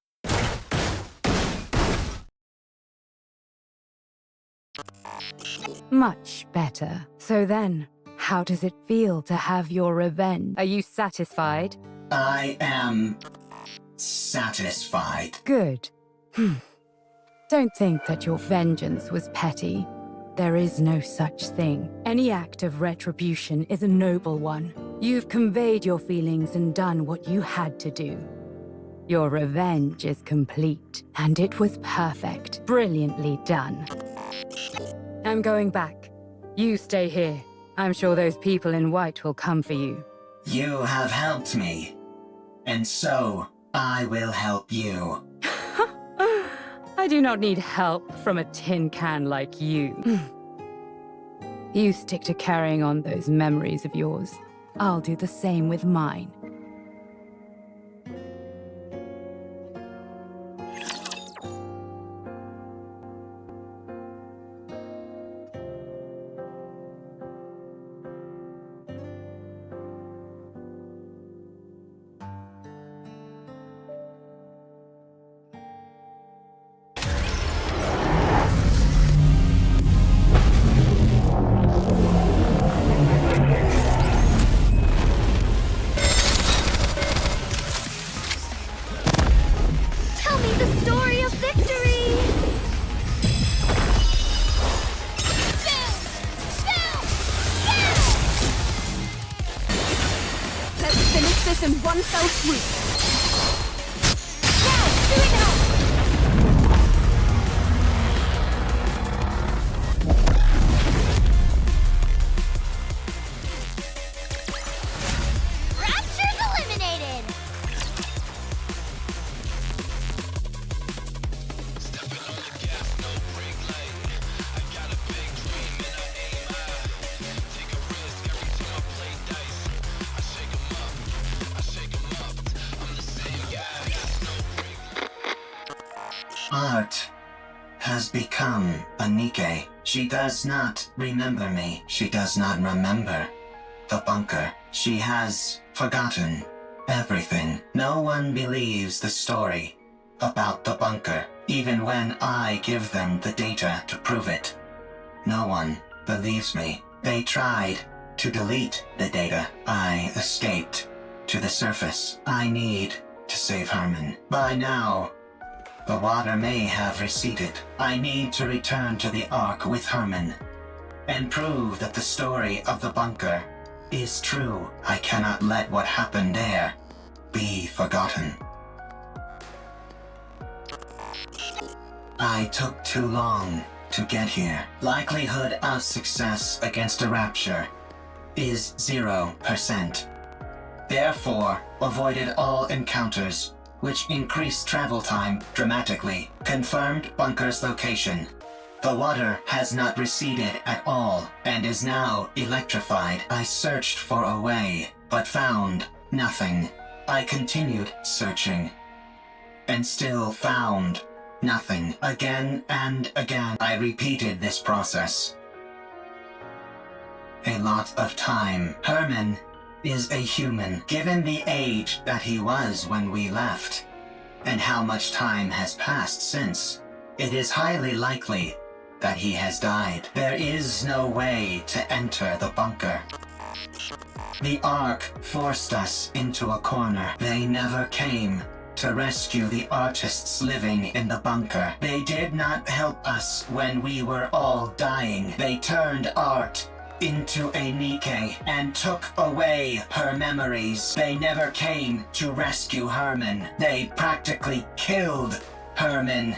Much better. So then, how does it feel to have your revenge? Are you satisfied? I am satisfied. Good. Don't think that your vengeance was petty. There is no such thing. Any act of retribution is a noble one. You've conveyed your feelings and done what you had to do. Your revenge is complete, and it was perfect. Brilliantly done. I'm going back. You stay here. I'm sure those people in white will come for you. You have helped me, and so I will help you. I do not need help from a tin can like you. You stick to carrying on those memories of yours. I'll do the same with mine. the story of victory! Let's finish this in one fell swoop. Do it now! Rapture's eliminated! Art has become a Nikke. She does not remember me. She does not remember the bunker. She has forgotten everything. No one believes the story about the bunker, even when I give them the data to prove it. No one believes me. They tried to delete the data. I escaped to the surface. I need to save Herman. By now, the water may have receded. I need to return to the Ark with Herman and prove that the story of the bunker is true. I cannot let what happened there be forgotten. I took too long to get here. Likelihood of success against a rapture is 0%. Therefore, avoided all encounters, which increased travel time dramatically. Confirmed bunker's location. The water has not receded at all and is now electrified. I searched for a way, but found nothing. I continued searching and still found nothing. Again and again, I repeated this process. A lot of time. Herman is a human. Given the age that he was when we left, and how much time has passed since, it is highly likely that he has died. There is no way to enter the bunker. The Ark forced us into a corner. They never came to rescue the artists living in the bunker. They did not help us when we were all dying. They turned art into a Nikke and took away her memories. They never came to rescue Herman. They practically killed Herman.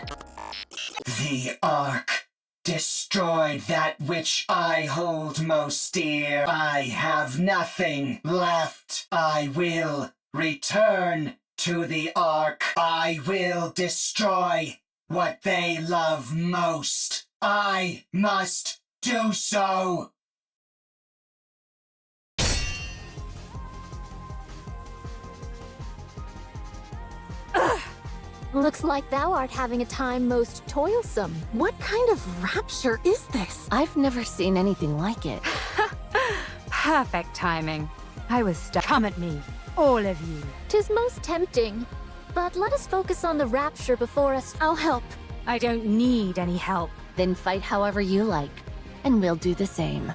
The Ark destroyed that which I hold most dear. I have nothing left. I will return to the Ark. I will destroy what they love most. I must do so. Looks like thou art having a time most toilsome. What kind of rapture is this? I've never seen anything like it. Perfect timing. I was stuck. Come at me, all of you. 'Tis most tempting, but let us focus on the rapture before us. I'll help. I don't need any help. Then fight however you like, and we'll do the same.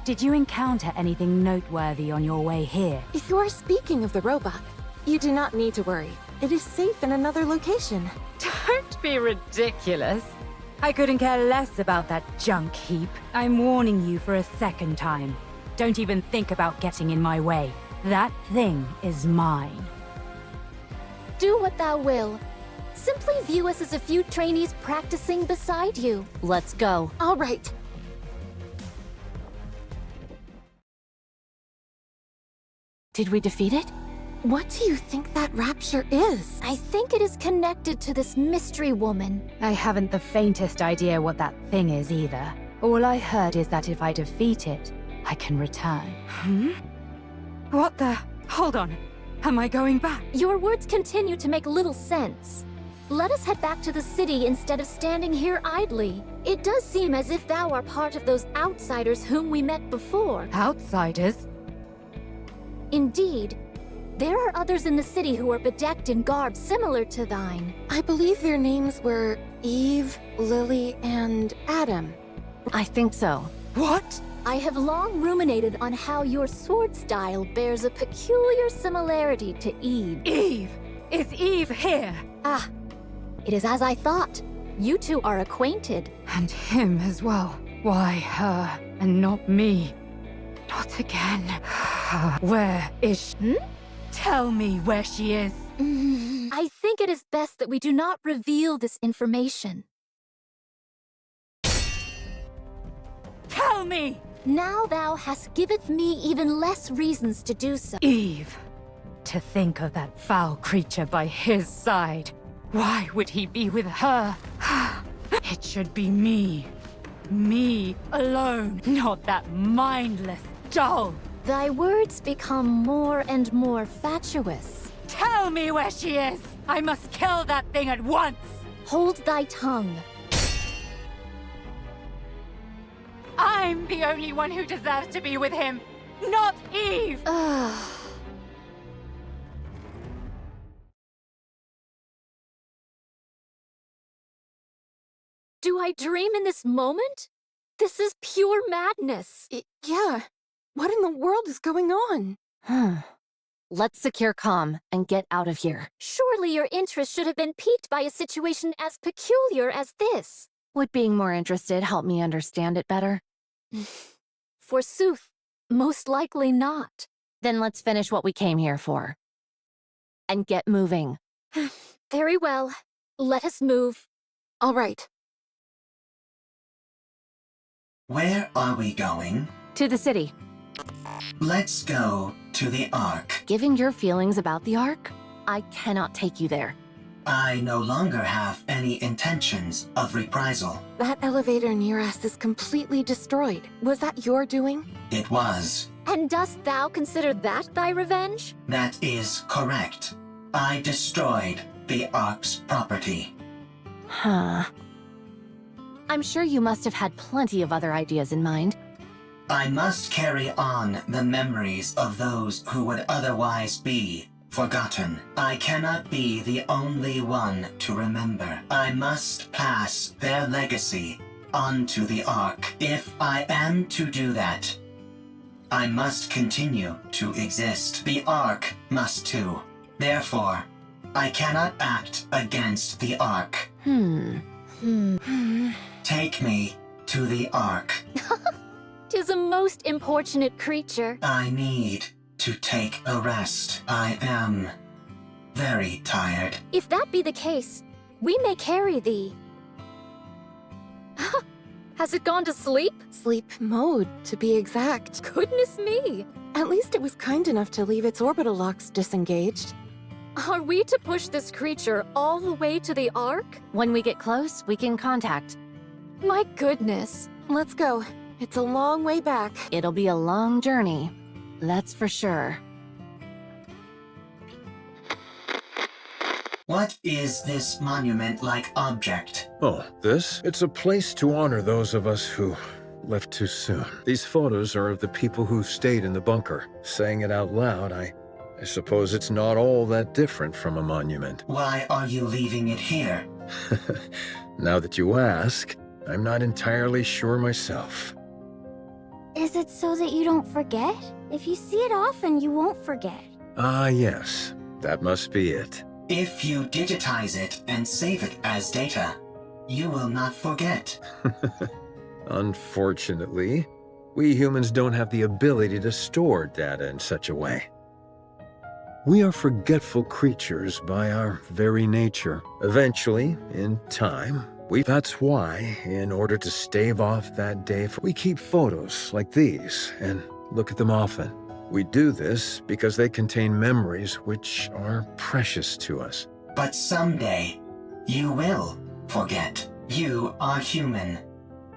Did you encounter anything noteworthy on your way here? If you are speaking of the robot, you do not need to worry. It is safe in another location. Don't be ridiculous. I couldn't care less about that junk heap. I'm warning you for a second time. Don't even think about getting in my way. That thing is mine. Do what thou will. Simply view us as a few trainees practicing beside you. Let's go. All right. Did we defeat it? What do you think that rapture is? I think it is connected to this mystery woman. I haven't the faintest idea what that thing is either. All I heard is that if I defeat it, I can return. What the? Hold on. Am I going back? Your words continue to make little sense. Let us head back to the city instead of standing here idly. It does seem as if thou art part of those outsiders whom we met before. Outsiders? Indeed. There are others in the city who are bedecked in garb similar to thine. I believe their names were Eve, Lily, and Adam. I think so. What? I have long ruminated on how your sword style bears a peculiar similarity to Eve. Eve! Is Eve here? Ah, It is as I thought. You two are acquainted. And him as well. Why her and not me? Not again. Where is she? Tell me where she is. I think it is best that we do not reveal this information. Tell me! Now thou hast giveth me even less reasons to do so. Eve. To think of that foul creature by his side. Why would he be with her? It should be me. Me alone, not that mindless doll. Thy words become more and more fatuous. Tell me where she is! I must kill that thing at once! Hold thy tongue. I'm the only one who deserves to be with him, not Eve! Do I dream in this moment? This is pure madness. Yeah. What in the world is going on? Let's secure comm and get out of here. Surely your interest should have been piqued by a situation as peculiar as this. Would being more interested help me understand it better? Forsooth, most likely not. Then let's finish what we came here for. And get moving. Very well. Let us move. All right. Where are we going? To the city. Let's go to the Ark. Given your feelings about the Ark, I cannot take you there. I no longer have any intentions of reprisal. That elevator near us is completely destroyed. Was that your doing? It was. And dost thou consider that thy revenge? That is correct. I destroyed the Ark's property. Huh. I'm sure you must have had plenty of other ideas in mind. I must carry on the memories of those who would otherwise be forgotten. I cannot be the only one to remember. I must pass their legacy onto the Ark. If I am to do that, I must continue to exist. The Ark must too. Therefore, I cannot act against the Ark. Take me to the Ark. 'Tis a most importunate creature. I need to take a rest. I am very tired. If that be the case, we may carry thee. Has it gone to sleep? Sleep mode, to be exact. Goodness me! At least it was kind enough to leave its orbital locks disengaged. Are we to push this creature all the way to the Ark? When we get close, we can contact. My goodness. Let's go. It's a long way back. It'll be a long journey. That's for sure. What is this monument-like object? Oh, this? It's a place to honor those of us who left too soon. These photos are of the people who stayed in the bunker. Saying it out loud, I suppose it's not all that different from a monument. Why are you leaving it here? Now that you ask, I'm not entirely sure myself. Is it so that you don't forget? If you see it often, you won't forget. Ah, yes. That must be it. If you digitize it and save it as data, you will not forget. Unfortunately, we humans don't have the ability to store data in such a way. We are forgetful creatures by our very nature. Eventually, in time, that's why, in order to stave off that day, we keep photos like these and look at them often. We do this because they contain memories which are precious to us. But someday, you will forget. You are human.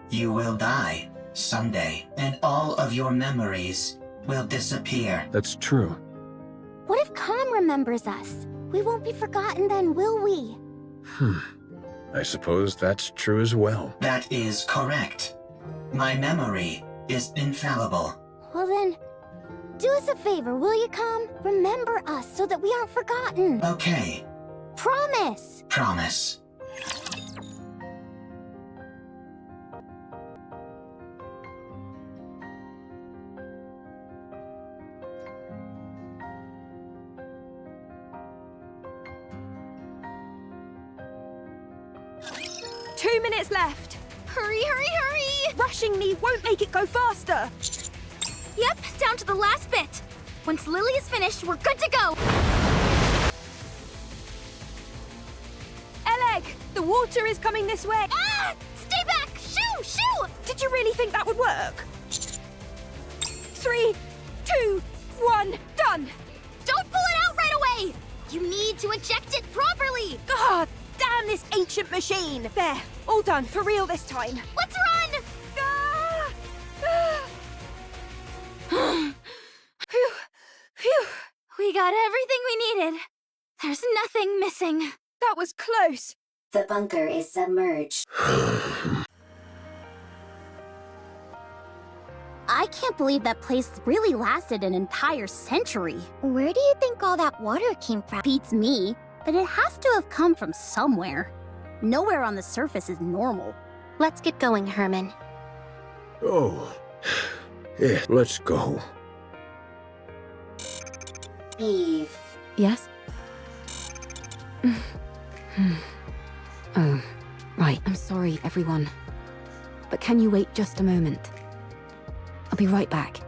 You will die someday, and all of your memories will disappear. That's true. What if Calm remembers us? We won't be forgotten then, will we? I suppose that's true as well. That is correct. My memory is infallible. Well then, do us a favor, will you, Calm? Remember us so that we aren't forgotten. Okay. Promise! Promise. 2 minutes left. Hurry, hurry, hurry! Rushing me won't make it go faster. Yep, down to the last bit. Once Lily is finished, we're good to go. Eleg, the water is coming this way. Ah! Stay back! Shoo! Shoo! Did you really think that would work? 3, 2, 1, done. Don't pull it out right away! You need to eject it properly! God damn this ancient machine! There, all done, for real this time. Let's run! Ah! Ah! Phew, phew. We got everything we needed. There's nothing missing. That was close. The bunker is submerged. I can't believe that place really lasted an entire century. Where do you think all that water came from? Beats me, but it has to have come from somewhere. Nowhere on the surface is normal. Let's get going, Herman. Oh. Yeah, let's go. Eve. Yes? Oh, right. I'm sorry, everyone. But can you wait just a moment? I'll be right back.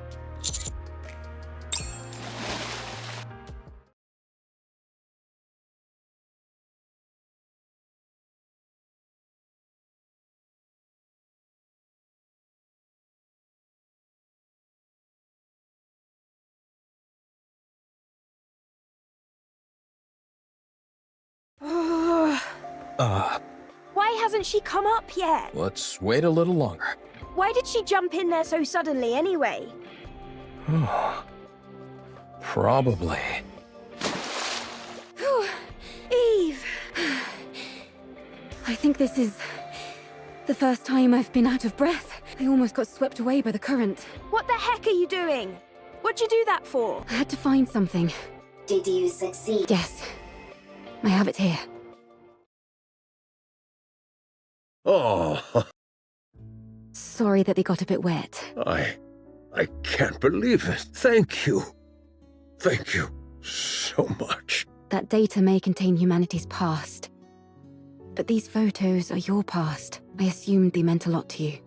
Why hasn't she come up yet? Let's wait a little longer. Why did she jump in there so suddenly anyway? Probably. Whew. Eve! I think this is the first time I've been out of breath. I almost got swept away by the current. What the heck are you doing? What'd you do that for? I had to find something. Did you succeed? Yes. I have it here. Oh, Sorry that they got a bit wet. I can't believe it. Thank you. Thank you so much. That data may contain humanity's past. But these photos are your past. I assumed they meant a lot to you.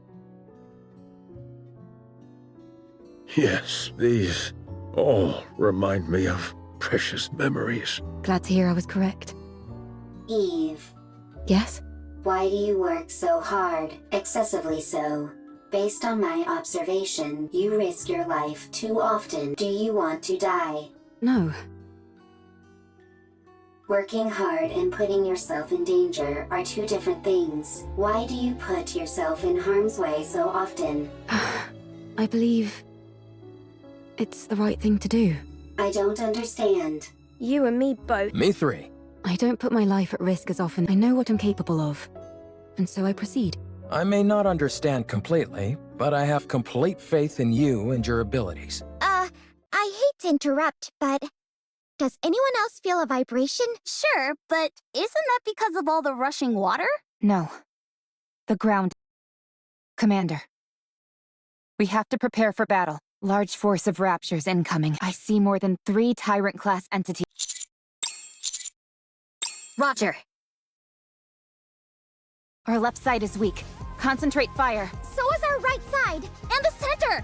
Yes, these all remind me of precious memories. Glad to hear I was correct. Eve. Yes? Why do you work so hard, excessively so? Based on my observation, you risk your life too often. Do you want to die? No. Working hard and putting yourself in danger are two different things. Why do you put yourself in harm's way so often? I believe it's the right thing to do. I don't understand. You and me both. Me three. I don't put my life at risk as often. I know what I'm capable of. And so I proceed. I may not understand completely, but I have complete faith in you and your abilities. I hate to interrupt, but does anyone else feel a vibration? Sure, but isn't that because of all the rushing water? No. The ground. Commander. We have to prepare for battle. Large force of raptures incoming. I see more than 3 Tyrant-class entities. Roger. Our left side is weak. Concentrate fire. So is our right side, and the center!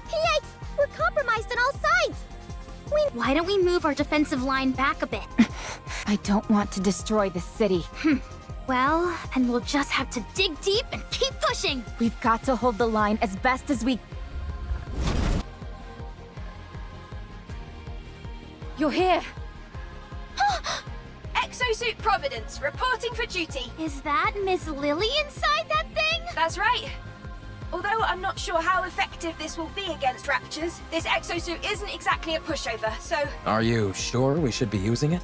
Yikes! We're compromised on all sides! Why don't we move our defensive line back a bit? I don't want to destroy the city. Well, then we'll just have to dig deep and keep pushing! We've got to hold the line as best as we... You're here! Exosuit Providence, reporting for duty. Is that Miss Lily inside that thing? That's right. Although I'm not sure how effective this will be against raptures, this exosuit isn't exactly a pushover, so... Are you sure we should be using it?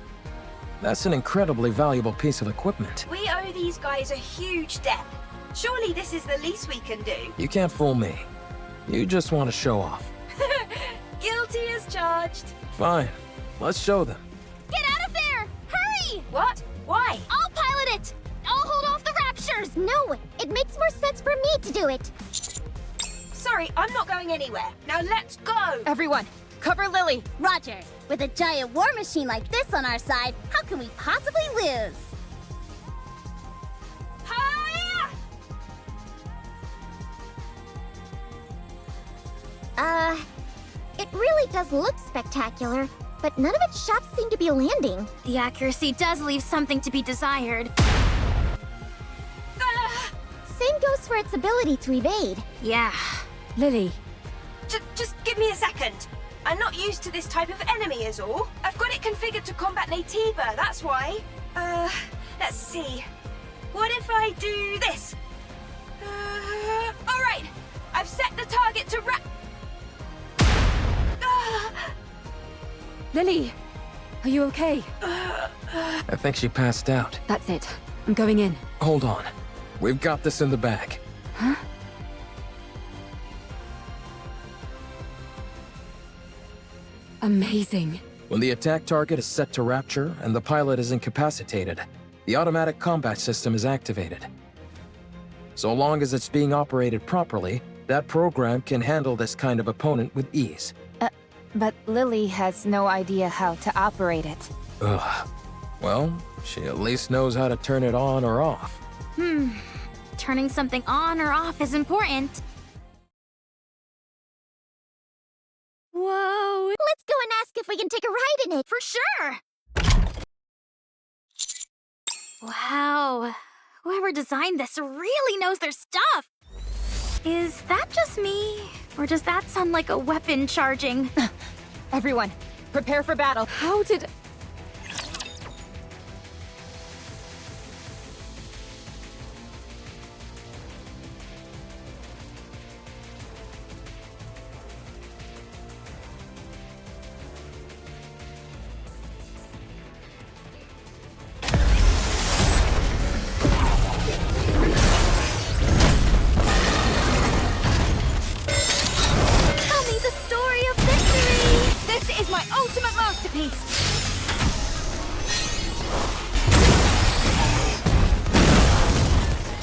That's an incredibly valuable piece of equipment. We owe these guys a huge debt. Surely this is the least we can do. You can't fool me. You just want to show off. Guilty as charged. Fine. Let's show them. Get out of there! Hurry! What? Why? I'll pilot it! I'll hold off the raptures! No, it makes more sense for me to do it. Sorry, I'm not going anywhere. Now let's go! Everyone, cover Lily! Roger. With a giant war machine like this on our side, how can we possibly lose? Hiya! does look spectacular, but none of its shots seem to be landing. The accuracy does leave something to be desired. Same goes for its ability to evade. Yeah. Lily. Just give me a second. I'm not used to this type of enemy is all. I've got it configured to combat Natiba, that's why. Let's see. What if I do this? Alright. I've set the target to Lily, are you okay? I think she passed out. That's it. I'm going in. Hold on. We've got this in the bag. Huh? Amazing. When the attack target is set to rapture and the pilot is incapacitated, the automatic combat system is activated. So long as it's being operated properly, that program can handle this kind of opponent with ease. But Lily has no idea how to operate it. Ugh. Well, she at least knows how to turn it on or off. Turning something on or off is important. Whoa! Let's go and ask if we can take a ride in it. For sure! Wow. Whoever designed this really knows their stuff. Is that just me? Or does that sound like a weapon charging? Everyone, prepare for battle. How did... my ultimate masterpiece!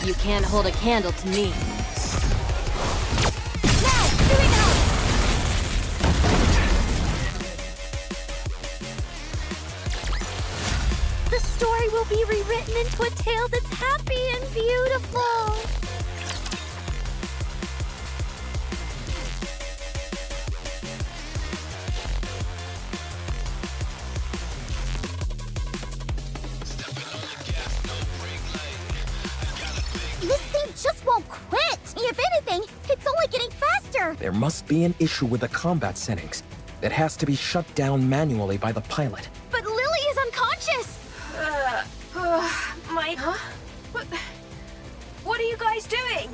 You can't hold a candle to me. Now! Doing now! The story will be rewritten into a tale that's happy and beautiful! This thing just won't quit! If anything, it's only getting faster! There must be an issue with the combat settings that has to be shut down manually by the pilot. But Lily is unconscious! Huh? What are you guys doing?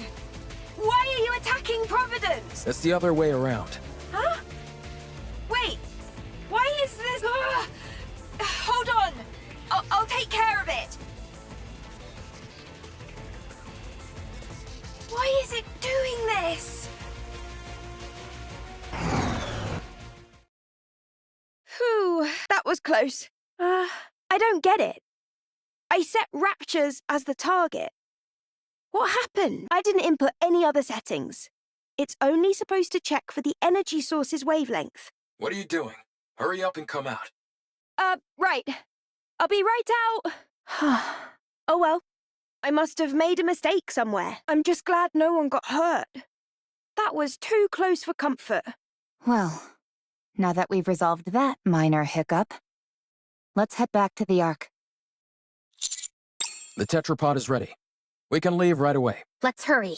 Why are you attacking Providence? It's the other way around. Huh? Wait, why is this... Hold on, I'll take care of it. Why is it doing this? Phew, that was close. I don't get it. I set Raptures as the target. What happened? I didn't input any other settings. It's only supposed to check for the energy source's wavelength. What are you doing? Hurry up and come out. Right. I'll be right out. Oh well. I must have made a mistake somewhere. I'm just glad no one got hurt. That was too close for comfort. Well, now that we've resolved that minor hiccup, let's head back to the Ark. The tetrapod is ready. We can leave right away. Let's hurry.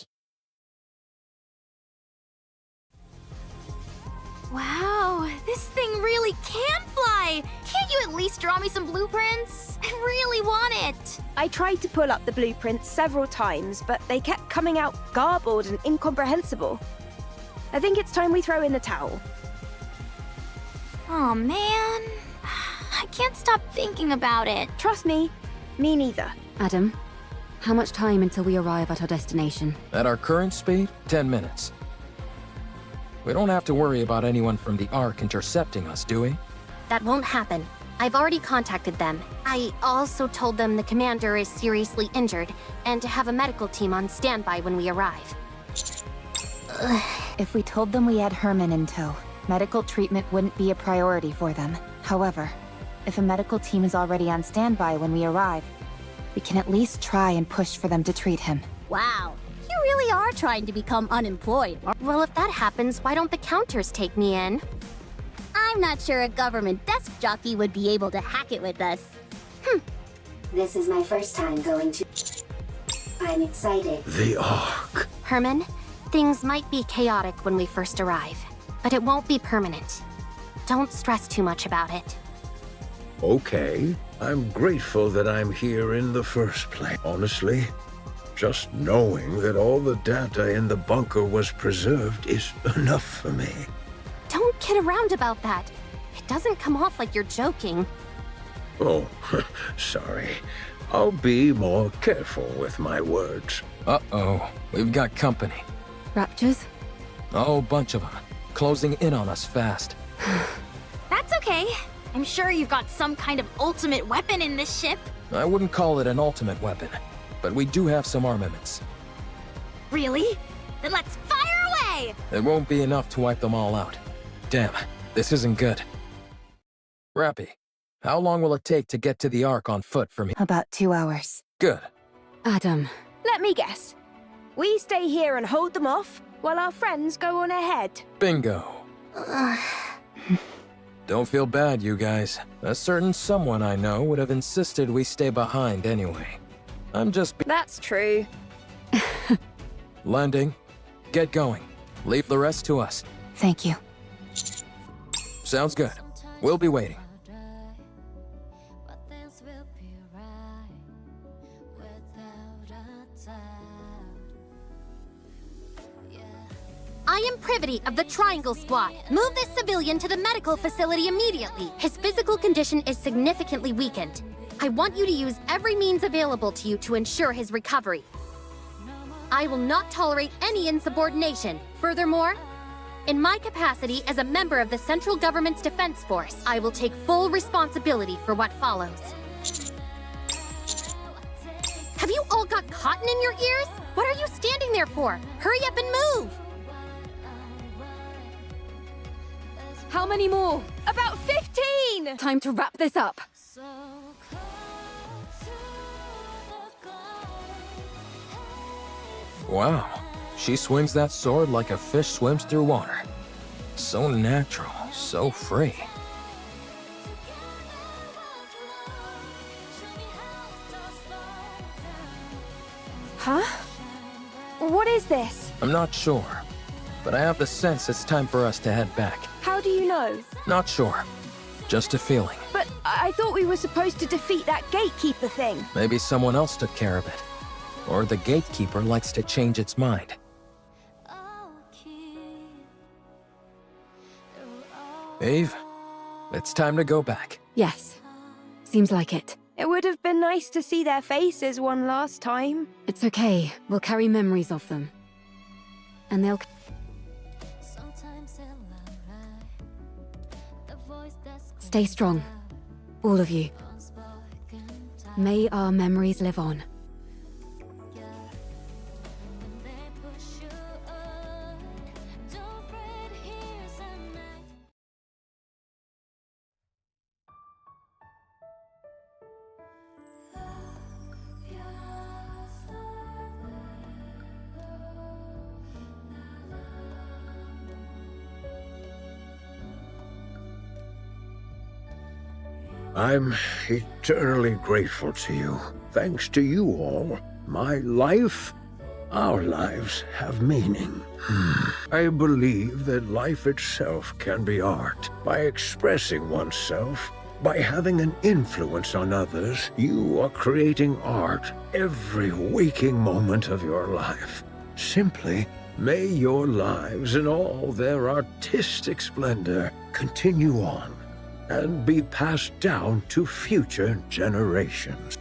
Wow, this thing really can fly! Can't you at least draw me some blueprints? I really want it! I tried to pull up the blueprints several times, but they kept coming out garbled and incomprehensible. I think it's time we throw in the towel. Oh man, I can't stop thinking about it. Trust me, me neither. Adam, how much time until we arrive at our destination? At our current speed, 10 minutes. We don't have to worry about anyone from the Ark intercepting us, do we? That won't happen. I've already contacted them. I also told them the commander is seriously injured and to have a medical team on standby when we arrive. If we told them we had Herman in tow, medical treatment wouldn't be a priority for them. However, if a medical team is already on standby when we arrive, we can at least try and push for them to treat him. Wow, you really are trying to become unemployed. Well, if that happens, why don't the counters take me in? I'm not sure a government desk jockey would be able to hack it with us. This is my first time going to... I'm excited. The Ark. Herman, things might be chaotic when we first arrive, but it won't be permanent. Don't stress too much about it. Okay. I'm grateful that I'm here in the first place. Honestly, just knowing that all the data in the bunker was preserved is enough for me. Don't kid around about that. It doesn't come off like you're joking. Oh, sorry. I'll be more careful with my words. Uh-oh. We've got company. Raptures? A whole bunch of them. Closing in on us fast. That's okay. I'm sure you've got some kind of ultimate weapon in this ship. I wouldn't call it an ultimate weapon, but we do have some armaments. Really? Then let's fire away! It won't be enough to wipe them all out. Damn, this isn't good. Rappy, how long will it take to get to the Ark on foot from here? About 2 hours. Good. Adam. Let me guess. We stay here and hold them off, while our friends go on ahead. Bingo. Don't feel bad, you guys. A certain someone I know would have insisted we stay behind anyway. I'm just... That's true. Landing. Get going. Leave the rest to us. Thank you. Sounds good. We'll be waiting. I am privity of the Triangle Squad. Move this civilian to the medical facility immediately. His physical condition is significantly weakened. I want you to use every means available to you to ensure his recovery. I will not tolerate any insubordination. Furthermore, in my capacity as a member of the Central Government's Defense Force, I will take full responsibility for what follows. Have you all got cotton in your ears? What are you standing there for? Hurry up and move! How many more? About 15! Time to wrap this up. Wow. She swings that sword like a fish swims through water. So natural, so free. Huh? What is this? I'm not sure, but I have the sense it's time for us to head back. How do you know? Not sure. Just a feeling. But I thought we were supposed to defeat that gatekeeper thing. Maybe someone else took care of it. Or the gatekeeper likes to change its mind. Eve, it's time to go back. Yes. Seems like it. It would have been nice to see their faces one last time. It's okay. We'll carry memories of them. And they'll... Stay strong. All of you. May our memories live on. I'm eternally grateful to you. Thanks to you all, my life, our lives have meaning. I believe that life itself can be art. By expressing oneself, by having an influence on others, you are creating art every waking moment of your life. Simply, may your lives in all their artistic splendor continue on and be passed down to future generations.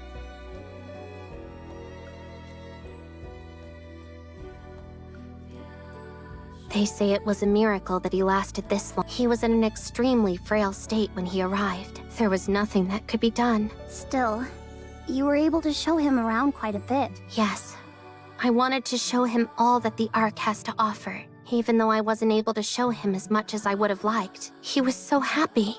They say it was a miracle that he lasted this long. He was in an extremely frail state when he arrived. There was nothing that could be done. Still, you were able to show him around quite a bit. Yes. I wanted to show him all that the Ark has to offer, even though I wasn't able to show him as much as I would have liked. He was so happy.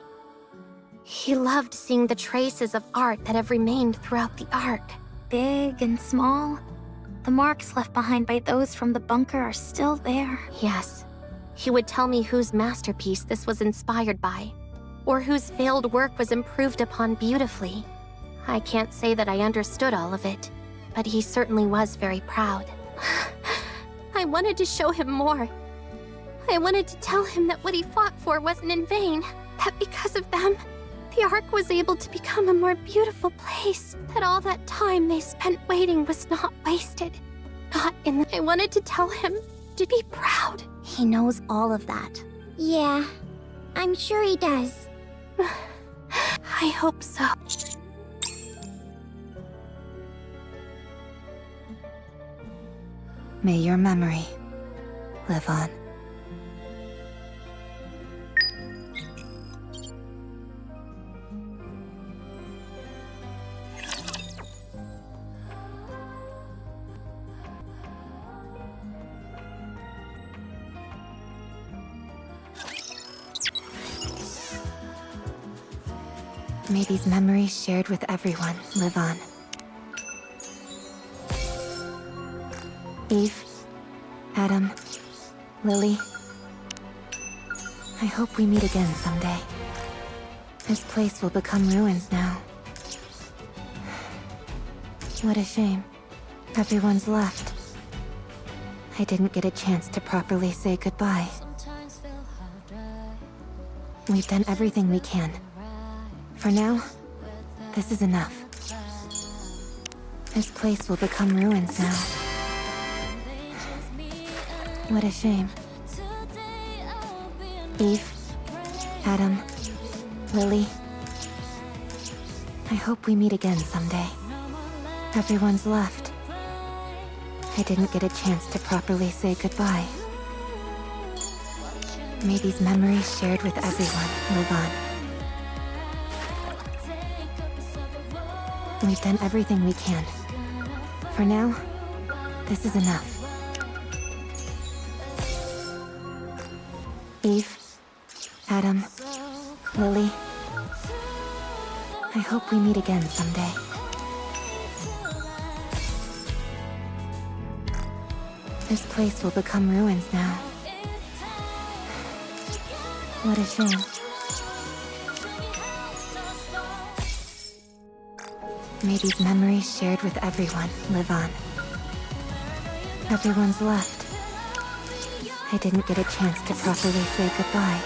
He loved seeing the traces of art that have remained throughout the Ark. Big and small. The marks left behind by those from the bunker are still there. Yes. He would tell me whose masterpiece this was inspired by. or whose failed work was improved upon beautifully. I can't say that I understood all of it, but he certainly was very proud. I wanted to show him more. I wanted to tell him that what he fought for wasn't in vain, that because of them, the Ark was able to become a more beautiful place, that all that time they spent waiting was not wasted. Not in the... I wanted to tell him to be proud. He knows all of that. Yeah, I'm sure he does. I hope so. May your memory live on. May these memories shared with everyone live on. Eve, Adam, Lily, I hope we meet again someday. This place will become ruins now. What a shame. Everyone's left. I didn't get a chance to properly say goodbye. We've done everything we can. For now, this is enough. This place will become ruins now. What a shame. Eve, Adam, Lily, I hope we meet again someday. Everyone's left. I didn't get a chance to properly say goodbye. May these memories shared with everyone live on. We've done everything we can. For now, this is enough. Eve, Adam, Lily, I hope we meet again someday. This place will become ruins now. What a shame. May these memories shared with everyone live on. Everyone's left. I didn't get a chance to properly say goodbye.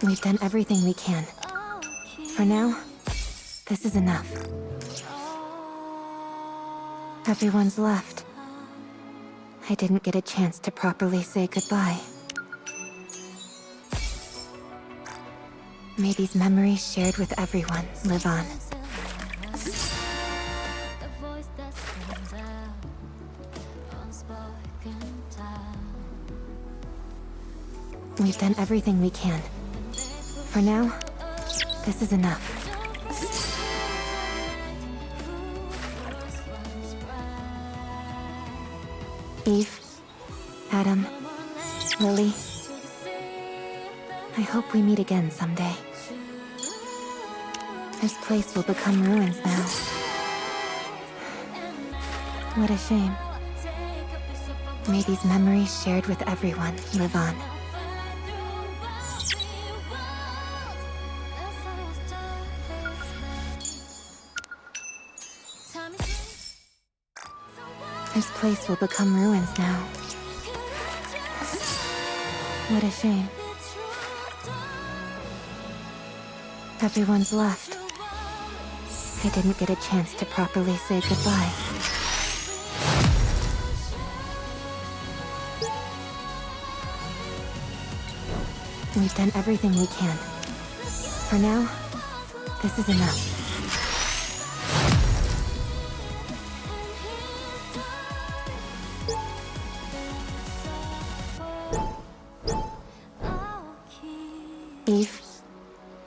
We've done everything we can. For now, this is enough. Everyone's left. I didn't get a chance to properly say goodbye. May these memories shared with everyone live on. We've done everything we can. For now, this is enough. Eve, Adam, Lily, I hope we meet again someday. This place will become ruins now. What a shame. May these memories shared with everyone live on. This place will become ruins now. What a shame. Everyone's left. I didn't get a chance to properly say goodbye. We've done everything we can. For now, this is enough. Eve,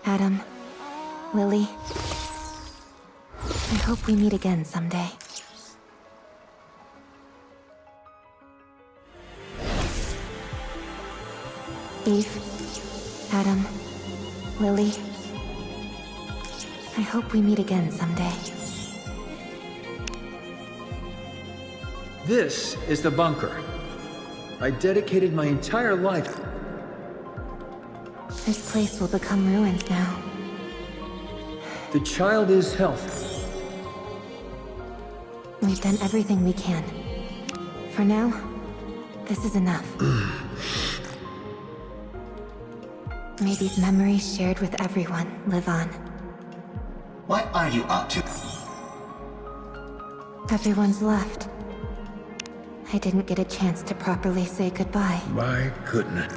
Adam, Lily, I hope we meet again someday. Eve, Adam, Lily, I hope we meet again someday. This is the bunker. I dedicated my entire life. This place will become ruins now. The child is healthy. We've done everything we can. For now, this is enough. May these memories shared with everyone live on. What are you up to? Everyone's left. I didn't get a chance to properly say goodbye. My goodness.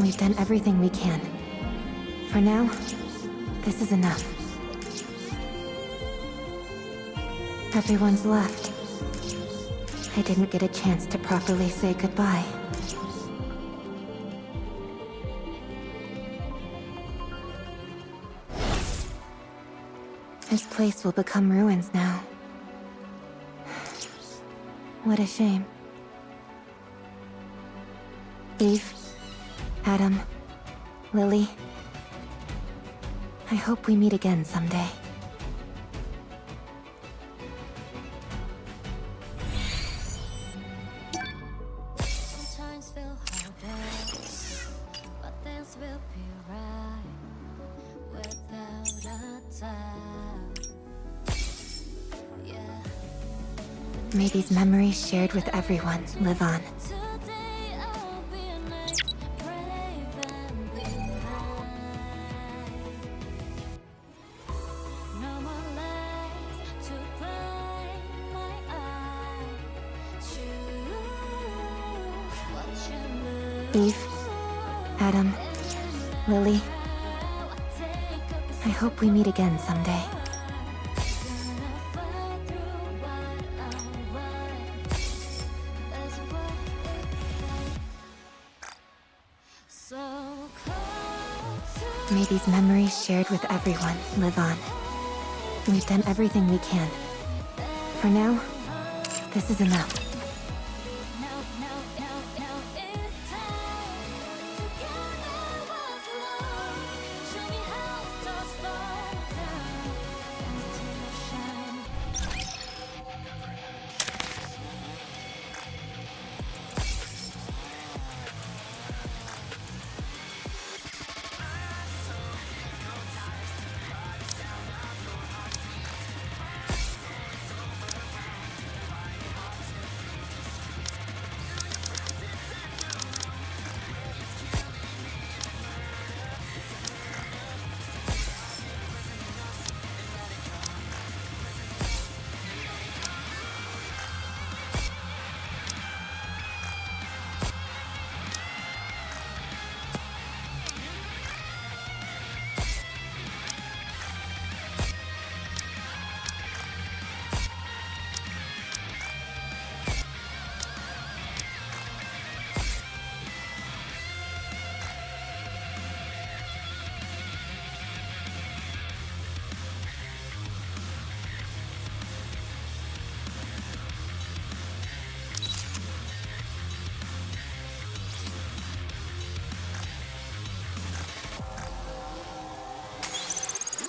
We've done everything we can. For now, this is enough. Everyone's left. I didn't get a chance to properly say goodbye. This place will become ruins now. What a shame. Eve, Adam, Lily. I hope we meet again someday. May these memories shared with everyone live on. Eve, Adam, Lily. I hope we meet again someday. May these memories shared with everyone live on. We've done everything we can. For now, this is enough.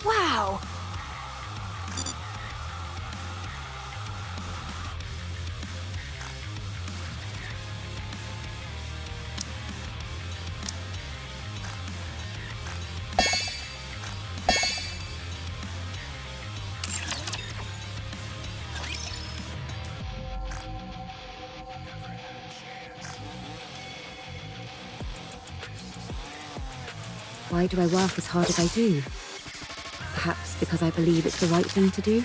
Wow! Why do I work as hard as I do? Perhaps because I believe it's the right thing to do?